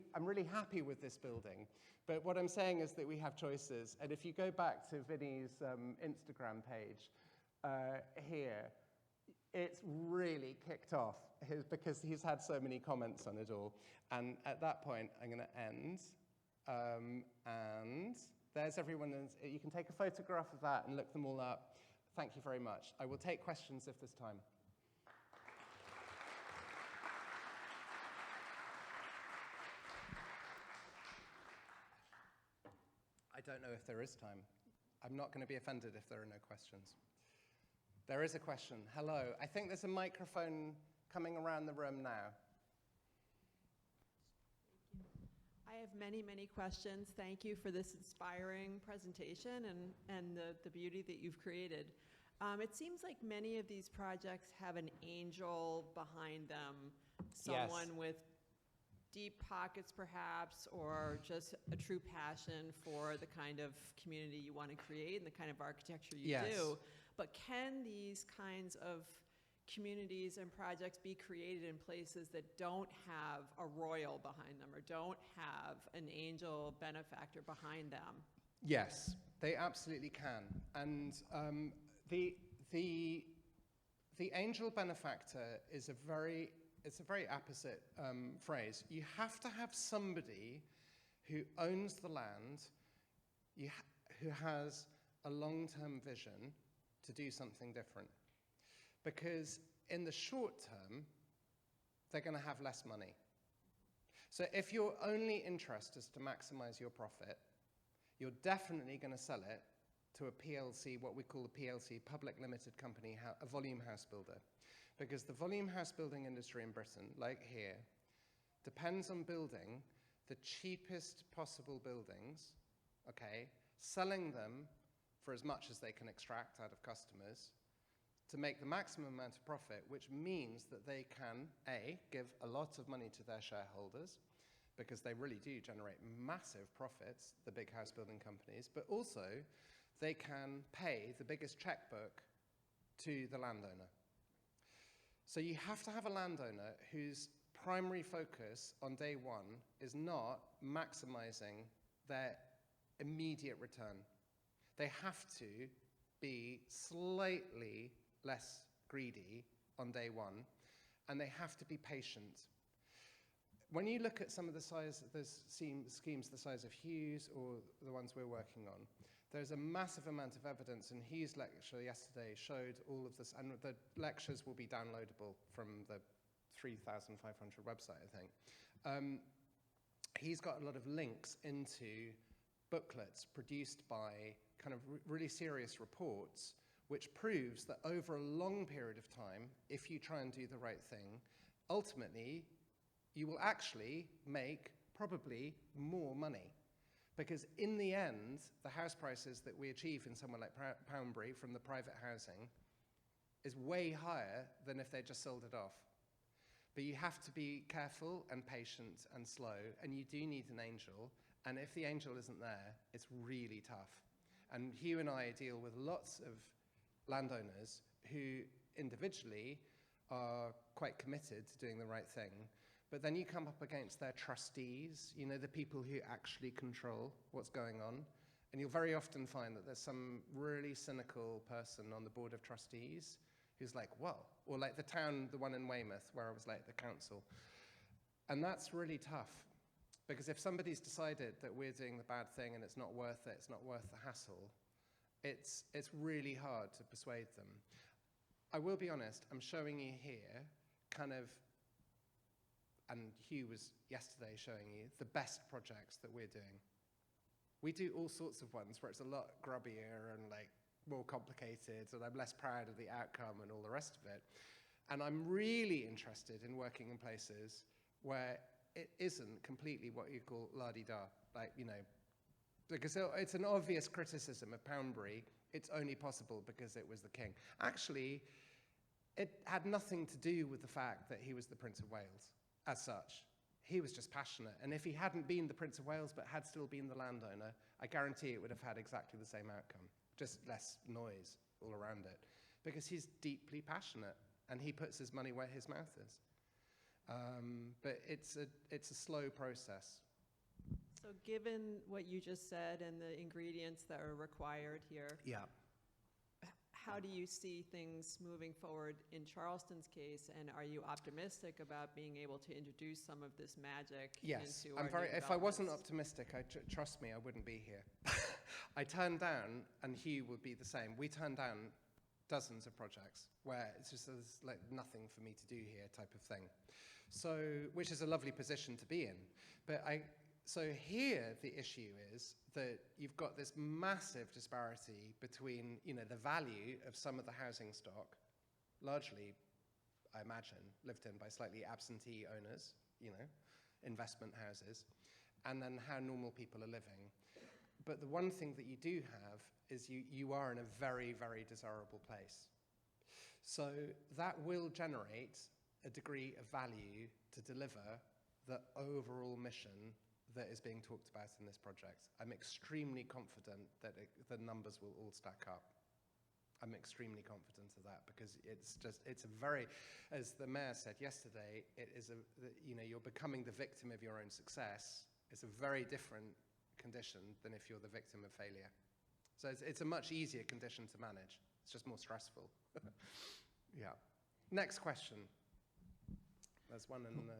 happy with this building. But what I'm saying is that we have choices. And if you go back to Vinny's Instagram page here, it's really kicked off because he's had so many comments on it all. And at that point, I'm going to end. And there's everyone. You can take a photograph of that and look them all up. Thank you very much. I will take questions if there's time. I don't know if there is time. I'm not going to be offended if there are no questions. There is a question. Hello. I think there's a microphone coming around the room now. I have many, many questions. Thank you for this inspiring presentation and the beauty that you've created. It seems like many of these projects have an angel behind them, someone Yes. with deep pockets perhaps, or just a true passion for the kind of community you want to create and the kind of architecture you Yes. do. But can these kinds of communities and projects be created in places that don't have a royal behind them or don't have an angel benefactor behind them? Yes, they absolutely can. And the angel benefactor is a very apposite phrase. You have to have somebody who owns the land, who has a long-term vision to do something different. Because in the short term, they're going to have less money. So if your only interest is to maximize your profit, you're definitely going to sell it to a PLC, what we call a PLC, public limited company, a volume house builder. Because the volume house building industry in Britain, like here, depends on building the cheapest possible buildings, okay, selling them for as much as they can extract out of customers to make the maximum amount of profit, which means that they can, A, give a lot of money to their shareholders, because they really do generate massive profits, the big house building companies, but also they can pay the biggest checkbook to the landowner. So you have to have a landowner whose primary focus on day one is not maximizing their immediate return. They have to be slightly less greedy on day one, and they have to be patient. When you look at some of the size, there's schemes the size of Hughes or the ones we're working on, there's a massive amount of evidence, and Hughes' lecture yesterday showed all of this, and the lectures will be downloadable from the 3,500 website, I think. He's got a lot of links into booklets produced by kind of really serious reports, which proves that over a long period of time, if you try and do the right thing, ultimately, you will actually make probably more money. Because in the end, the house prices that we achieve in somewhere like Poundbury from the private housing is way higher than if they just sold it off. But you have to be careful and patient and slow, and you do need an angel. And if the angel isn't there, it's really tough. And Hugh and I deal with lots of landowners who individually are quite committed to doing the right thing. But then you come up against their trustees, you know, the people who actually control what's going on. And you'll very often find that there's some really cynical person on the board of trustees who's like, well, or like the one in Weymouth where I was like the council. And that's really tough, because if somebody's decided that we're doing the bad thing and it's not worth it, it's not worth the hassle, it's really hard to persuade them. I will be honest, I'm showing you here kind of, and Hugh was yesterday showing you the best projects that we're doing. We do all sorts of ones where it's a lot grubbier and like more complicated, and I'm less proud of the outcome and all the rest of it. And I'm really interested in working in places where it isn't completely what you call la-di-da, like, you know, because it's an obvious criticism of Poundbury. It's only possible because it was the king. Actually, it had nothing to do with the fact that he was the Prince of Wales. As such, he was just passionate. And if he hadn't been the Prince of Wales but had still been the landowner, I guarantee it would have had exactly the same outcome, just less noise all around it, because he's deeply passionate and he puts his money where his mouth is. But it's a slow process. So given what you just said and the ingredients that are required here, Yeah. how do you see things moving forward in Charleston's case, and are you optimistic about being able to introduce some of this magic Yes, into our new if I wasn't developments? optimistic, trust me, I wouldn't be here. I turned down, and Hugh would be the same, we turned down dozens of projects where it's just there's like nothing for me to do here type of thing. So, which is a lovely position to be in. But so here the issue is that you've got this massive disparity between, you know, the value of some of the housing stock, largely, I imagine, lived in by slightly absentee owners, you know, investment houses, and then how normal people are living. But the one thing that you do have is you are in a very, very desirable place. So that will generate a degree of value to deliver the overall mission that is being talked about in this project. I'm extremely confident that the numbers will all stack up. I'm extremely confident of that, because it's a very, as the mayor said yesterday, you know, you're becoming the victim of your own success. It's a very different condition than if you're the victim of failure. So it's a much easier condition to manage. It's just more stressful. Yeah. Next question. There's one in the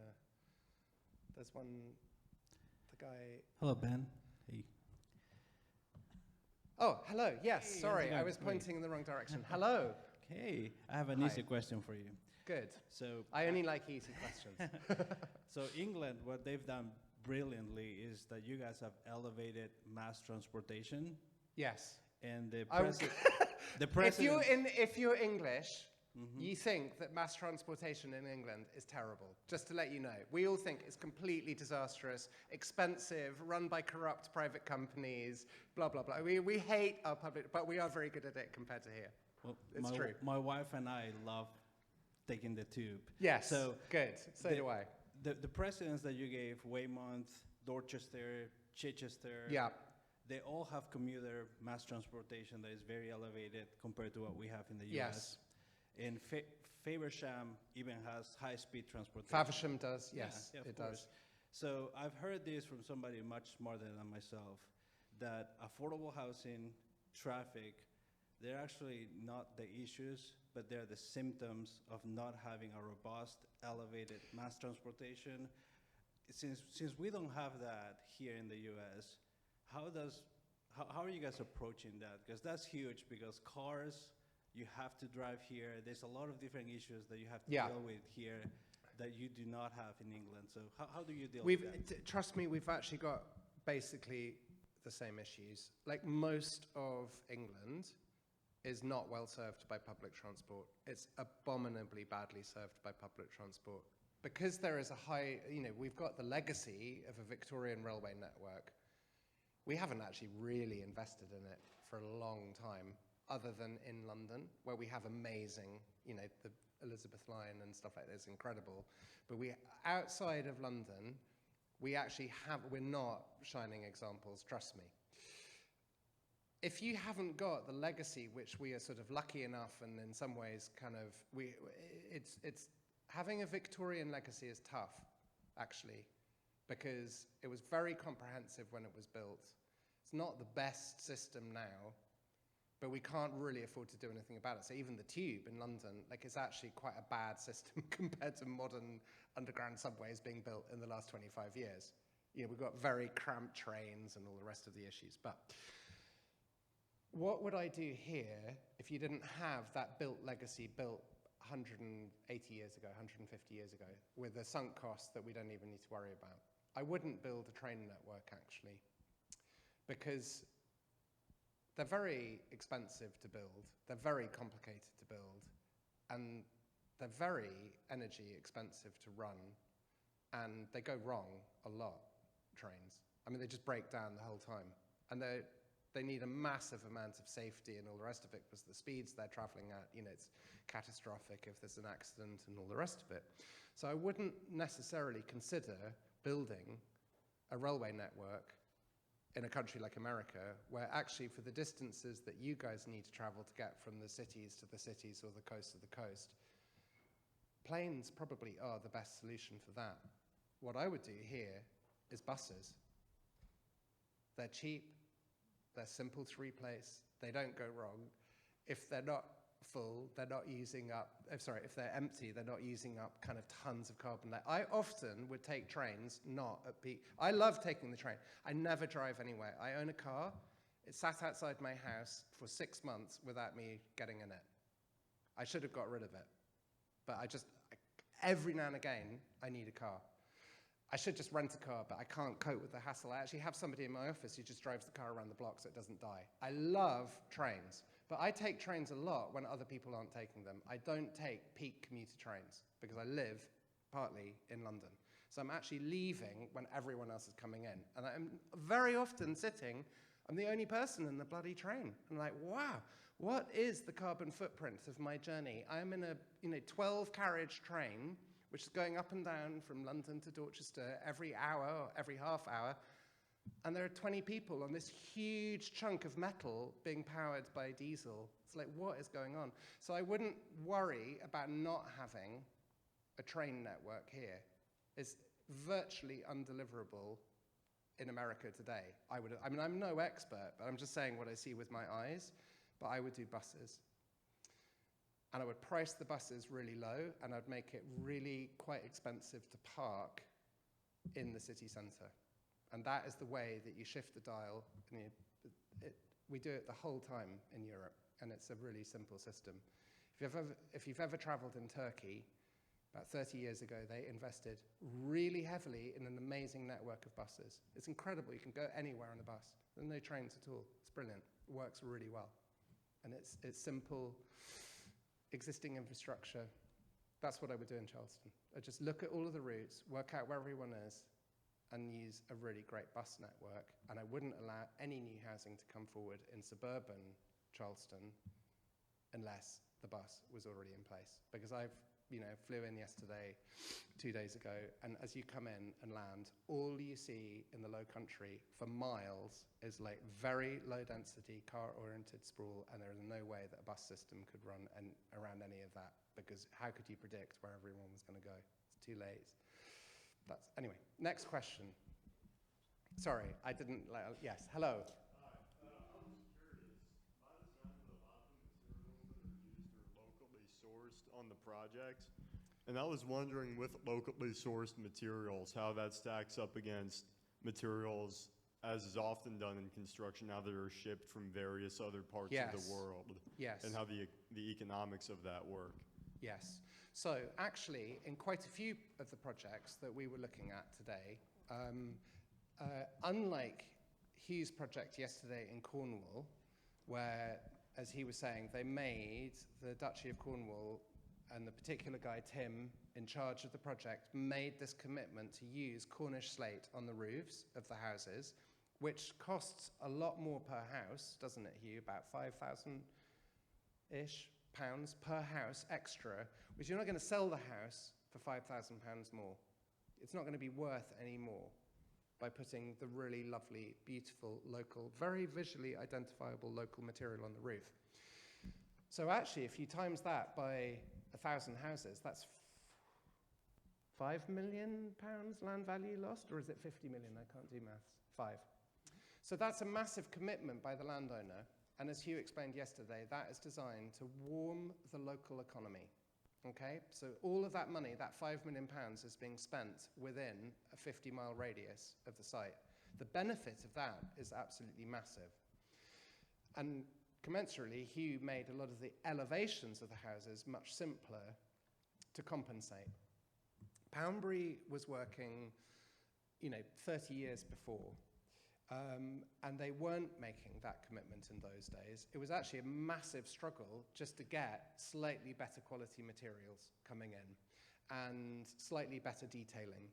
guy. Hello, Ben. Hey. Oh, hello. Yes, Hey, sorry, how's it I going? was Hey. pointing in the wrong direction. Hello. Okay, I have an Hi. easy question for you. Good. So, I only like easy questions. so England, what they've done brilliantly is that you guys have elevated mass transportation, Yes. and the I was- president. The president. If you're English, You think that mass transportation in England is terrible, just to let you know. We all think it's completely disastrous, expensive, run by corrupt private companies, blah, blah, blah. We hate our public, but we are very good at it compared to here. Well, It's true. My wife and I love taking the tube. Yes, So good. So do I. The precedents that you gave, Weymouth, Dorchester, Chichester, Yeah. they all have commuter mass transportation that is very elevated compared to what we have in the Yes. US. And Faversham even has high-speed transportation. Faversham does, Yeah, yes, yeah, of it course. does. So I've heard this from somebody much smarter than myself, that affordable housing, traffic, they're actually not the issues, but they're the symptoms of not having a robust, elevated mass transportation. Since we don't have that here in the US, how are you guys approaching that? Because that's huge, because cars, you have to drive here. There's a lot of different issues that you have to Yeah. deal with here that you do not have in England. So how do you deal with that? Trust me, we've actually got basically the same issues. Like, most of England is not well served by public transport. It's abominably badly served by public transport. Because there is a high, we've got the legacy of a Victorian railway network. We haven't actually really invested in it for a long time, other than in London, where we have amazing, the Elizabeth line and stuff like that is incredible. But outside of London, we're not shining examples, trust me. If you haven't got the legacy, which we are sort of lucky enough, and in some ways kind of, it's having a Victorian legacy is tough, actually, because it was very comprehensive when it was built. It's not the best system now, but we can't really afford to do anything about it. So even the tube in London, it's actually quite a bad system compared to modern underground subways being built in the last 25 years. We've got very cramped trains and all the rest of the issues. But what would I do here if you didn't have that legacy built 180 years ago, 150 years ago, with a sunk cost that we don't even need to worry about? I wouldn't build a train network, actually, because they're very expensive to build, they're very complicated to build, and they're very energy expensive to run, and they go wrong a lot, trains. I mean, they just break down the whole time, and they need a massive amount of safety and all the rest of it, because the speeds they're traveling at, it's catastrophic if there's an accident and all the rest of it. So I wouldn't necessarily consider building a railway network in a country like America, where actually for the distances that you guys need to travel to get from the cities to the cities or the coast to the coast, planes probably are the best solution for that. What I would do here is buses. They're cheap, they're simple to replace, they don't go wrong. If they're not full, they're not using up, if they're empty, they're not using up kind of tons of carbon. I often would take trains not at peak. I love taking the train. I never drive anywhere. I own a car. It sat outside my house for 6 months without me getting in it. I should have got rid of it. But every now and again, I need a car. I should just rent a car, but I can't cope with the hassle. I actually have somebody in my office who just drives the car around the block so it doesn't die. I love trains, but I take trains a lot when other people aren't taking them. I don't take peak commuter trains because I live partly in London. So I'm actually leaving when everyone else is coming in. And I'm very often I'm the only person in the bloody train. I'm like, wow, what is the carbon footprint of my journey? I'm in a 12-carriage train, which is going up and down from London to Dorchester every hour or every half hour. And there are 20 people on this huge chunk of metal being powered by diesel. It's like, what is going on? So I wouldn't worry about not having a train network here. It's virtually undeliverable in America today. I'm no expert, but I'm just saying what I see with my eyes. But I would do buses. And I would price the buses really low, and I'd make it really quite expensive to park in the city centre. And that is the way that you shift the dial. We do it the whole time in Europe, and it's a really simple system. If you've ever travelled in Turkey, about 30 years ago, they invested really heavily in an amazing network of buses. It's incredible. You can go anywhere on a bus. There are no trains at all. It's brilliant. It works really well. And it's simple. existing infrastructure. That's what I would do in Charleston. I'd just look at all of the routes, work out where everyone is, and use a really great bus network. And I wouldn't allow any new housing to come forward in suburban Charleston unless the bus was already in place. Because I've, flew in yesterday, 2 days ago, and as you come in and land, all you see in the low country for miles is like very low density, car-oriented sprawl, and there is no way that a bus system could run around any of that, because how could you predict where everyone was going to go? It's too late. Anyway, next question. Sorry, I didn't, yes, hello. Hi, I was curious. My understanding that a lot of the materials that are used are locally sourced on the project. And I was wondering, with locally sourced materials, how that stacks up against materials, as is often done in construction, now that are shipped from various other parts of the world. Yes. And how the economics of that work. Yes. So actually, in quite a few of the projects that we were looking at today, unlike Hugh's project yesterday in Cornwall, where, as he was saying, they made the Duchy of Cornwall, and the particular guy, Tim, in charge of the project, made this commitment to use Cornish slate on the roofs of the houses, which costs a lot more per house, doesn't it, Hugh? About 5,000-ish pounds per house extra, which you're not going to sell the house for 5,000 pounds more. It's not going to be worth any more by putting the really lovely, beautiful, local, very visually identifiable local material on the roof. So actually, if you times that by 1,000 houses, that's 5 million pounds land value lost, or is it 50 million? I can't do maths. 5. So that's a massive commitment by the landowner. And as Hugh explained yesterday, that is designed to warm the local economy. Okay? So all of that money, that £5 million, is being spent within a 50-mile radius of the site. The benefit of that is absolutely massive. And commensurately, Hugh made a lot of the elevations of the houses much simpler to compensate. Poundbury was working, 30 years before. And they weren't making that commitment in those days. It was actually a massive struggle just to get slightly better quality materials coming in and slightly better detailing.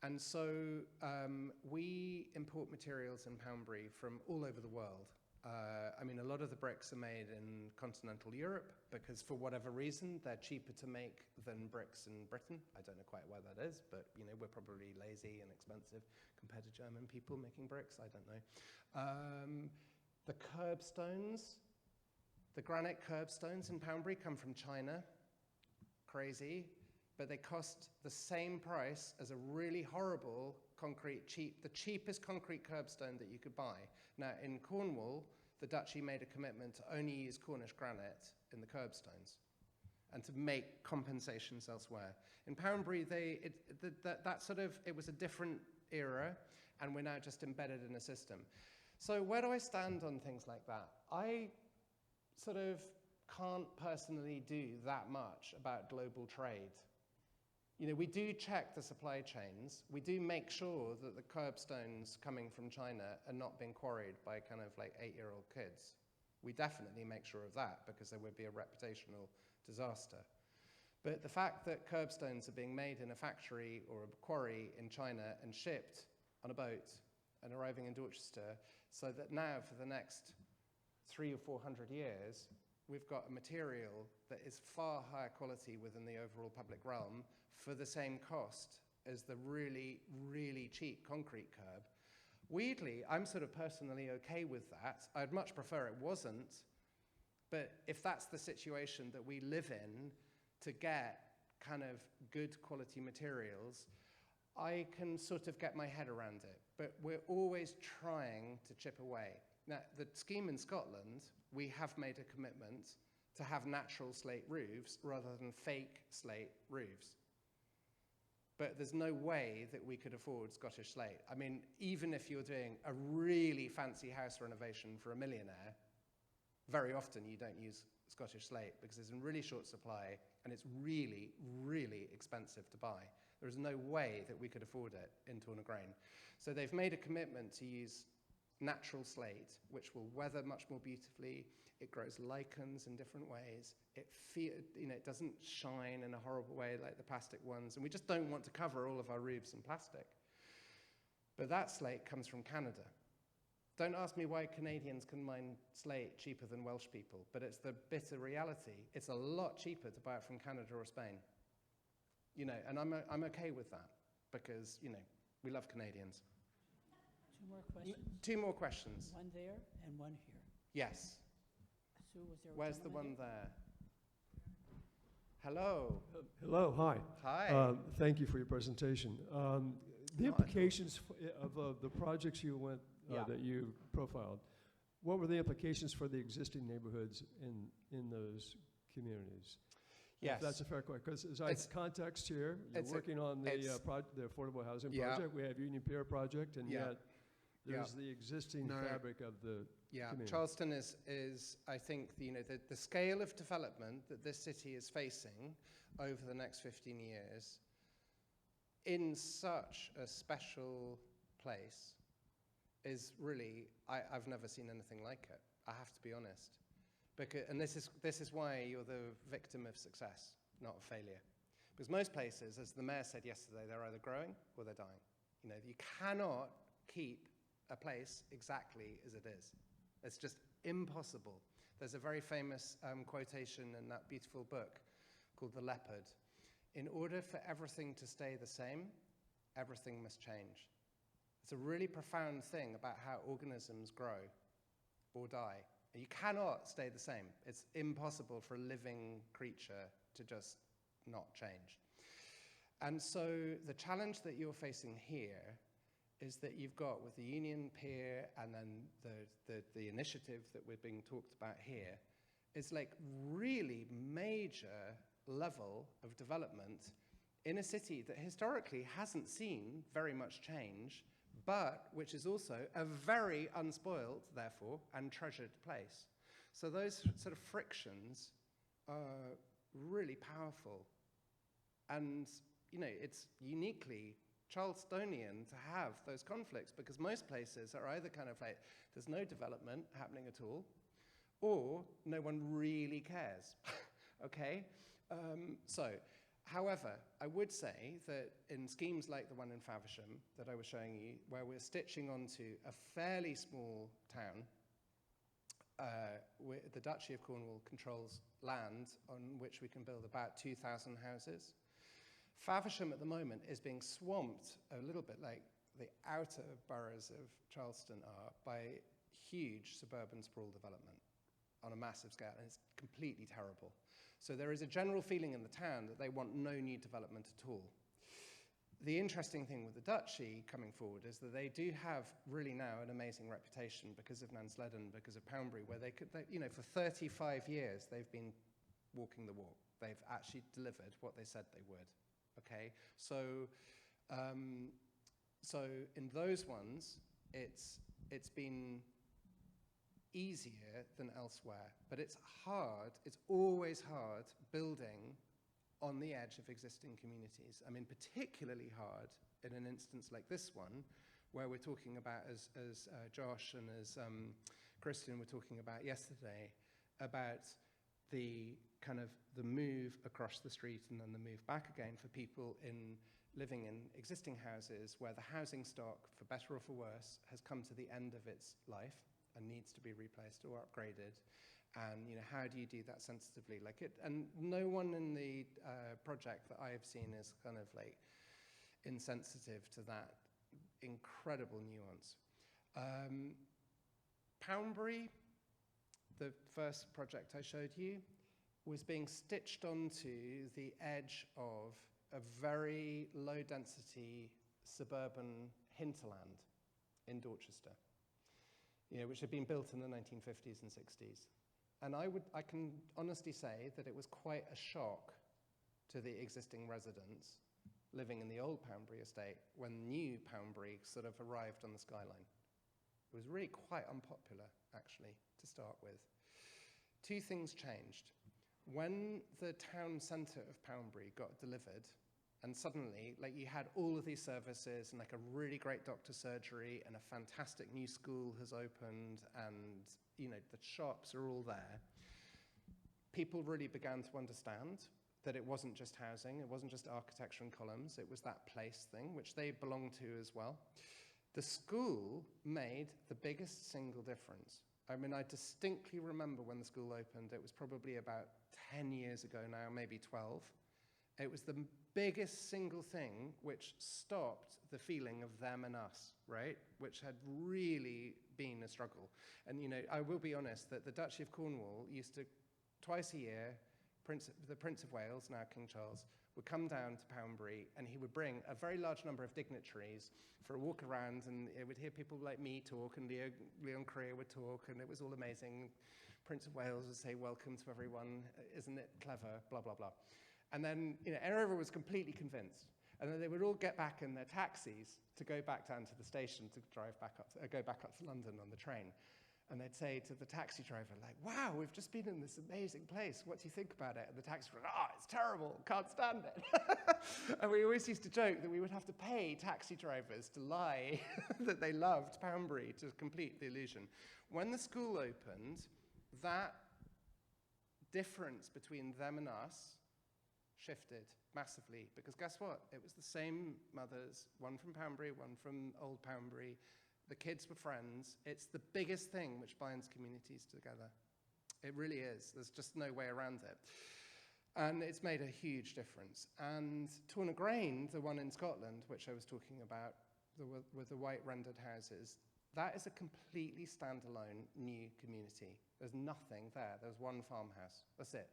And so we import materials in Poundbury from all over the world. A lot of the bricks are made in continental Europe because for whatever reason, they're cheaper to make than bricks in Britain. I don't know quite why that is, but we're probably lazy and expensive compared to German people making bricks. I don't know. The curbstones, the granite curbstones in Poundbury come from China. Crazy. But they cost the same price as a really horrible the cheapest concrete curbstone that you could buy. Now, in Cornwall, the Duchy made a commitment to only use Cornish granite in the curbstones and to make compensations elsewhere. In Poundbury, it was a different era, and we're now just embedded in a system. So where do I stand on things like that? I sort of can't personally do that much about global trade. We do check the supply chains. We do make sure that the curbstones coming from China are not being quarried by kind of like 8-year-old kids. We definitely make sure of that because there would be a reputational disaster. But the fact that curbstones are being made in a factory or a quarry in China and shipped on a boat and arriving in Dorchester, so that now for the next 300 or 400 years, we've got a material that is far higher quality within the overall public realm for the same cost as the really, really cheap concrete curb. Weirdly, I'm sort of personally okay with that. I'd much prefer it wasn't, but if that's the situation that we live in to get kind of good quality materials, I can sort of get my head around it. But we're always trying to chip away. Now, the scheme in Scotland, we have made a commitment to have natural slate roofs rather than fake slate roofs. But there's no way that we could afford Scottish slate. Even if you're doing a really fancy house renovation for a millionaire, very often you don't use Scottish slate because it's in really short supply and it's really, really expensive to buy. There is no way that we could afford it in Tornagrain. So they've made a commitment to use natural slate, which will weather much more beautifully. It grows lichens in different ways. It doesn't shine in a horrible way like the plastic ones, and we just don't want to cover all of our roofs in plastic. But that slate comes from Canada. Don't ask me why Canadians can mine slate cheaper than Welsh people, but it's the bitter reality. It's a lot cheaper to buy it from Canada or Spain. And I'm okay with that because, we love Canadians. Two more questions. Two more questions. One there and one here. Yes. Sue, was there a Where's the gentleman one there? Hello. Hello, hi. Hi. Thank you for your presentation. The Not at all. implications of the projects you went Yeah. that you profiled, what were the implications for the existing neighborhoods in those communities? Yes. If that's a fair question, because as It's- context here, you're it's a- working on the it's- the affordable housing Yeah. project. We have Union Pier project, and Yeah. yet there's the existing No. fabric of the Yeah, community. Charleston is I think, the scale of development that this city is facing over the next 15 years in such a special place is really, I've never seen anything like it. I have to be honest. And this is why you're the victim of success, not of failure. Because most places, as the mayor said yesterday, they're either growing or they're dying. You cannot keep a place exactly as it is. It's just impossible. There's a very famous quotation in that beautiful book called The Leopard. In order for everything to stay the same, everything must change. It's a really profound thing about how organisms grow or die. You cannot stay the same. It's impossible for a living creature to just not change. And so the challenge that you're facing here is that you've got with the Union Pier and then the initiative that we're being talked about here is like really major level of development in a city that historically hasn't seen very much change, but which is also a very unspoiled, therefore, and treasured place. So those sort of frictions are really powerful. And, it's uniquely Charlestonian to have those conflicts because most places are either kind of like there's no development happening at all or no one really cares, okay? However, I would say that in schemes like the one in Faversham that I was showing you, where we're stitching onto a fairly small town, the Duchy of Cornwall controls land on which we can build about 2,000 houses. Faversham at the moment is being swamped a little bit like the outer boroughs of Charleston are by huge suburban sprawl development on a massive scale, and it's completely terrible. So there is a general feeling in the town that they want no new development at all. The interesting thing with the Duchy coming forward is that they do have really now an amazing reputation because of Nansleden, because of Poundbury, where for 35 years they've been walking the walk. They've actually delivered what they said they would. Okay, so in those ones, it's been easier than elsewhere, but it's hard. It's always hard building on the edge of existing communities. I mean, particularly hard in an instance like this one, where we're talking about, as Josh and as Christian were talking about yesterday, about the kind of the move across the street and then the move back again for people living in existing houses where the housing stock, for better or for worse, has come to the end of its life and needs to be replaced or upgraded. And how do you do that sensitively? And no one in the project that I have seen is kind of like insensitive to that incredible nuance. Poundbury, the first project I showed you, was being stitched onto the edge of a very low-density suburban hinterland in Dorchester, which had been built in the 1950s and 60s. And I can honestly say that it was quite a shock to the existing residents living in the old Poundbury estate when new Poundbury sort of arrived on the skyline. It was really quite unpopular, actually, to start with. Two things changed. When the town centre of Poundbury got delivered And suddenly, like, you had all of these services and like a really great doctor surgery and a fantastic new school has opened and, you know, the shops are all there. People really began to understand that it wasn't just housing, it wasn't just architecture and columns, it was that place thing, which they belonged to as well. The school made the biggest single difference. I mean, I distinctly remember when the school opened, it was probably about 10 years ago now, maybe 12. It was the biggest single thing which stopped the feeling of them and us, right? Which had really been a struggle. And, you know, I will be honest that the Duchy of Cornwall used to, twice a year, the Prince of Wales, now King Charles, would come down to Poundbury and he would bring a very large number of dignitaries for a walk around, and it would hear people like me talk and Leon Creer would talk, and it was all amazing. Prince of Wales would say, welcome to everyone, isn't it clever, blah, blah, blah. And then, you know, everyone was completely convinced. And then they would all get back in their taxis to go back down to the station to drive back up, go back up to London on the train. And they'd say to the taxi driver, like, wow, we've just been in this amazing place. What do you think about it? And the taxi driver, it's terrible, can't stand it. And we always used to joke that we would have to pay taxi drivers to lie that they loved Poundbury to complete the illusion. When the school opened, that difference between them and us shifted massively, because guess what? It was the same mothers, one from Poundbury, one from Old Poundbury. The kids were friends. It's the biggest thing which binds communities together. It really is. There's just no way around it. And it's made a huge difference. And Torna Grange, the one in Scotland, which I was talking about, with the white rendered houses, that is a completely standalone new community. There's nothing there. There's one farmhouse. That's it.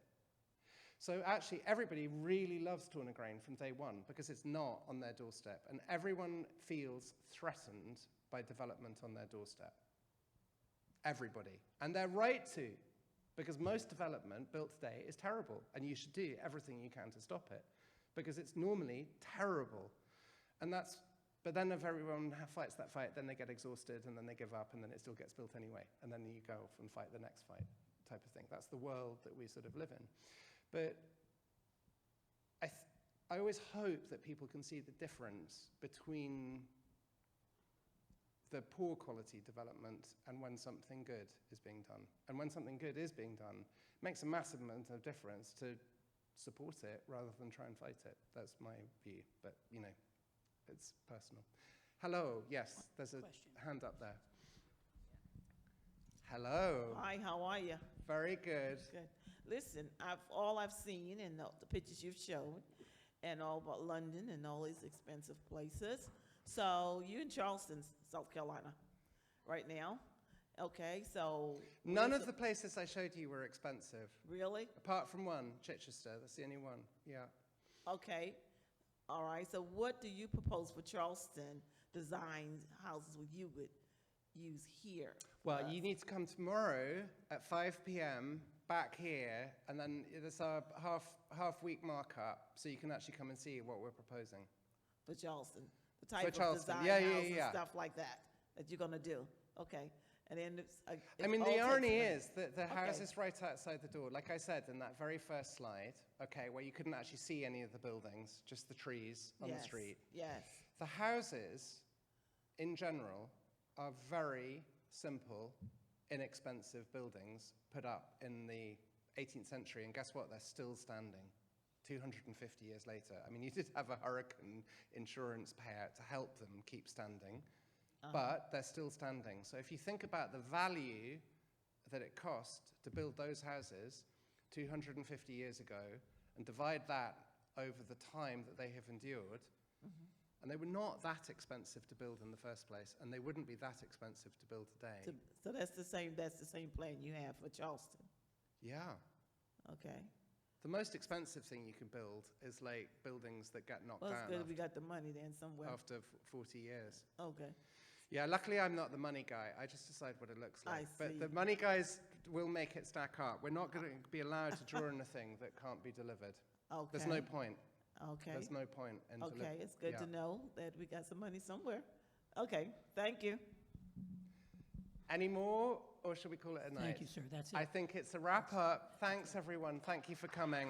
So actually, everybody really loves Torna Grange from day one because it's not on their doorstep. And everyone feels threatened by development on their doorstep. Everybody. And they're right to, because most development built today is terrible, and you should do everything you can to stop it, because it's normally terrible. And that's, but then if everyone fights that fight, then they get exhausted, and then they give up, and then it still gets built anyway, and then you go off and fight the next fight, type of thing. That's the world that we sort of live in. But I always hope that people can see the difference between the poor quality development and when something good is being done. And when something good is being done, it makes a massive amount of difference to support it rather than try and fight it. That's my view, but you know, it's personal. Hello, yes, there's a hand up there. Hello. Hi, how are you? Very good. Good. Listen, all I've seen and the pictures you've shown, and all about London and all these expensive places. So you're in Charleston, South Carolina, right now. Okay, so None of the places I showed you were expensive. really? Apart from one, Chichester. That's the only one. Yeah. Okay, all right. So what do you propose for Charleston designed houses you would use here? Well, you need to come tomorrow at 5 p.m. back here, and then there's a half week markup, so you can actually come and see what we're proposing. For Charleston, the type of Charleston. design Yeah, house yeah, yeah. and stuff like that you're gonna do. Okay, and then I mean, the irony is that the house Okay. is right outside the door. Like I said in that very first slide, okay, where you couldn't actually see any of the buildings, just the trees on the street. Yes. The houses, in general, are very simple, inexpensive buildings put up in the 18th century, and guess what? They're still standing 250 years later. I mean, you did have a hurricane insurance payout to help them keep standing, but they're still standing. So if you think about the value that it cost to build those houses 250 years ago and divide that over the time that they have endured, and they were not that expensive to build in the first place, and they wouldn't be that expensive to build today. So that's the same plan you have for Charleston. Yeah. Okay. The most expensive thing you can build is like buildings that get knocked Well, it's down good we got the money then somewhere. after 40 years. Okay. Yeah, luckily I'm not the money guy. I just decide what it looks like. I But see. the money guys will make it stack up. We're not going to be allowed to draw on a thing that can't be delivered. Okay. There's no point. Okay. There's no point in Okay, it's good yeah. to know that we got some money somewhere. Okay, thank you. Any more, or should we call it a night? Thank you, sir. That's it. I think it's a wrap up. Thanks, everyone. Thank you for coming.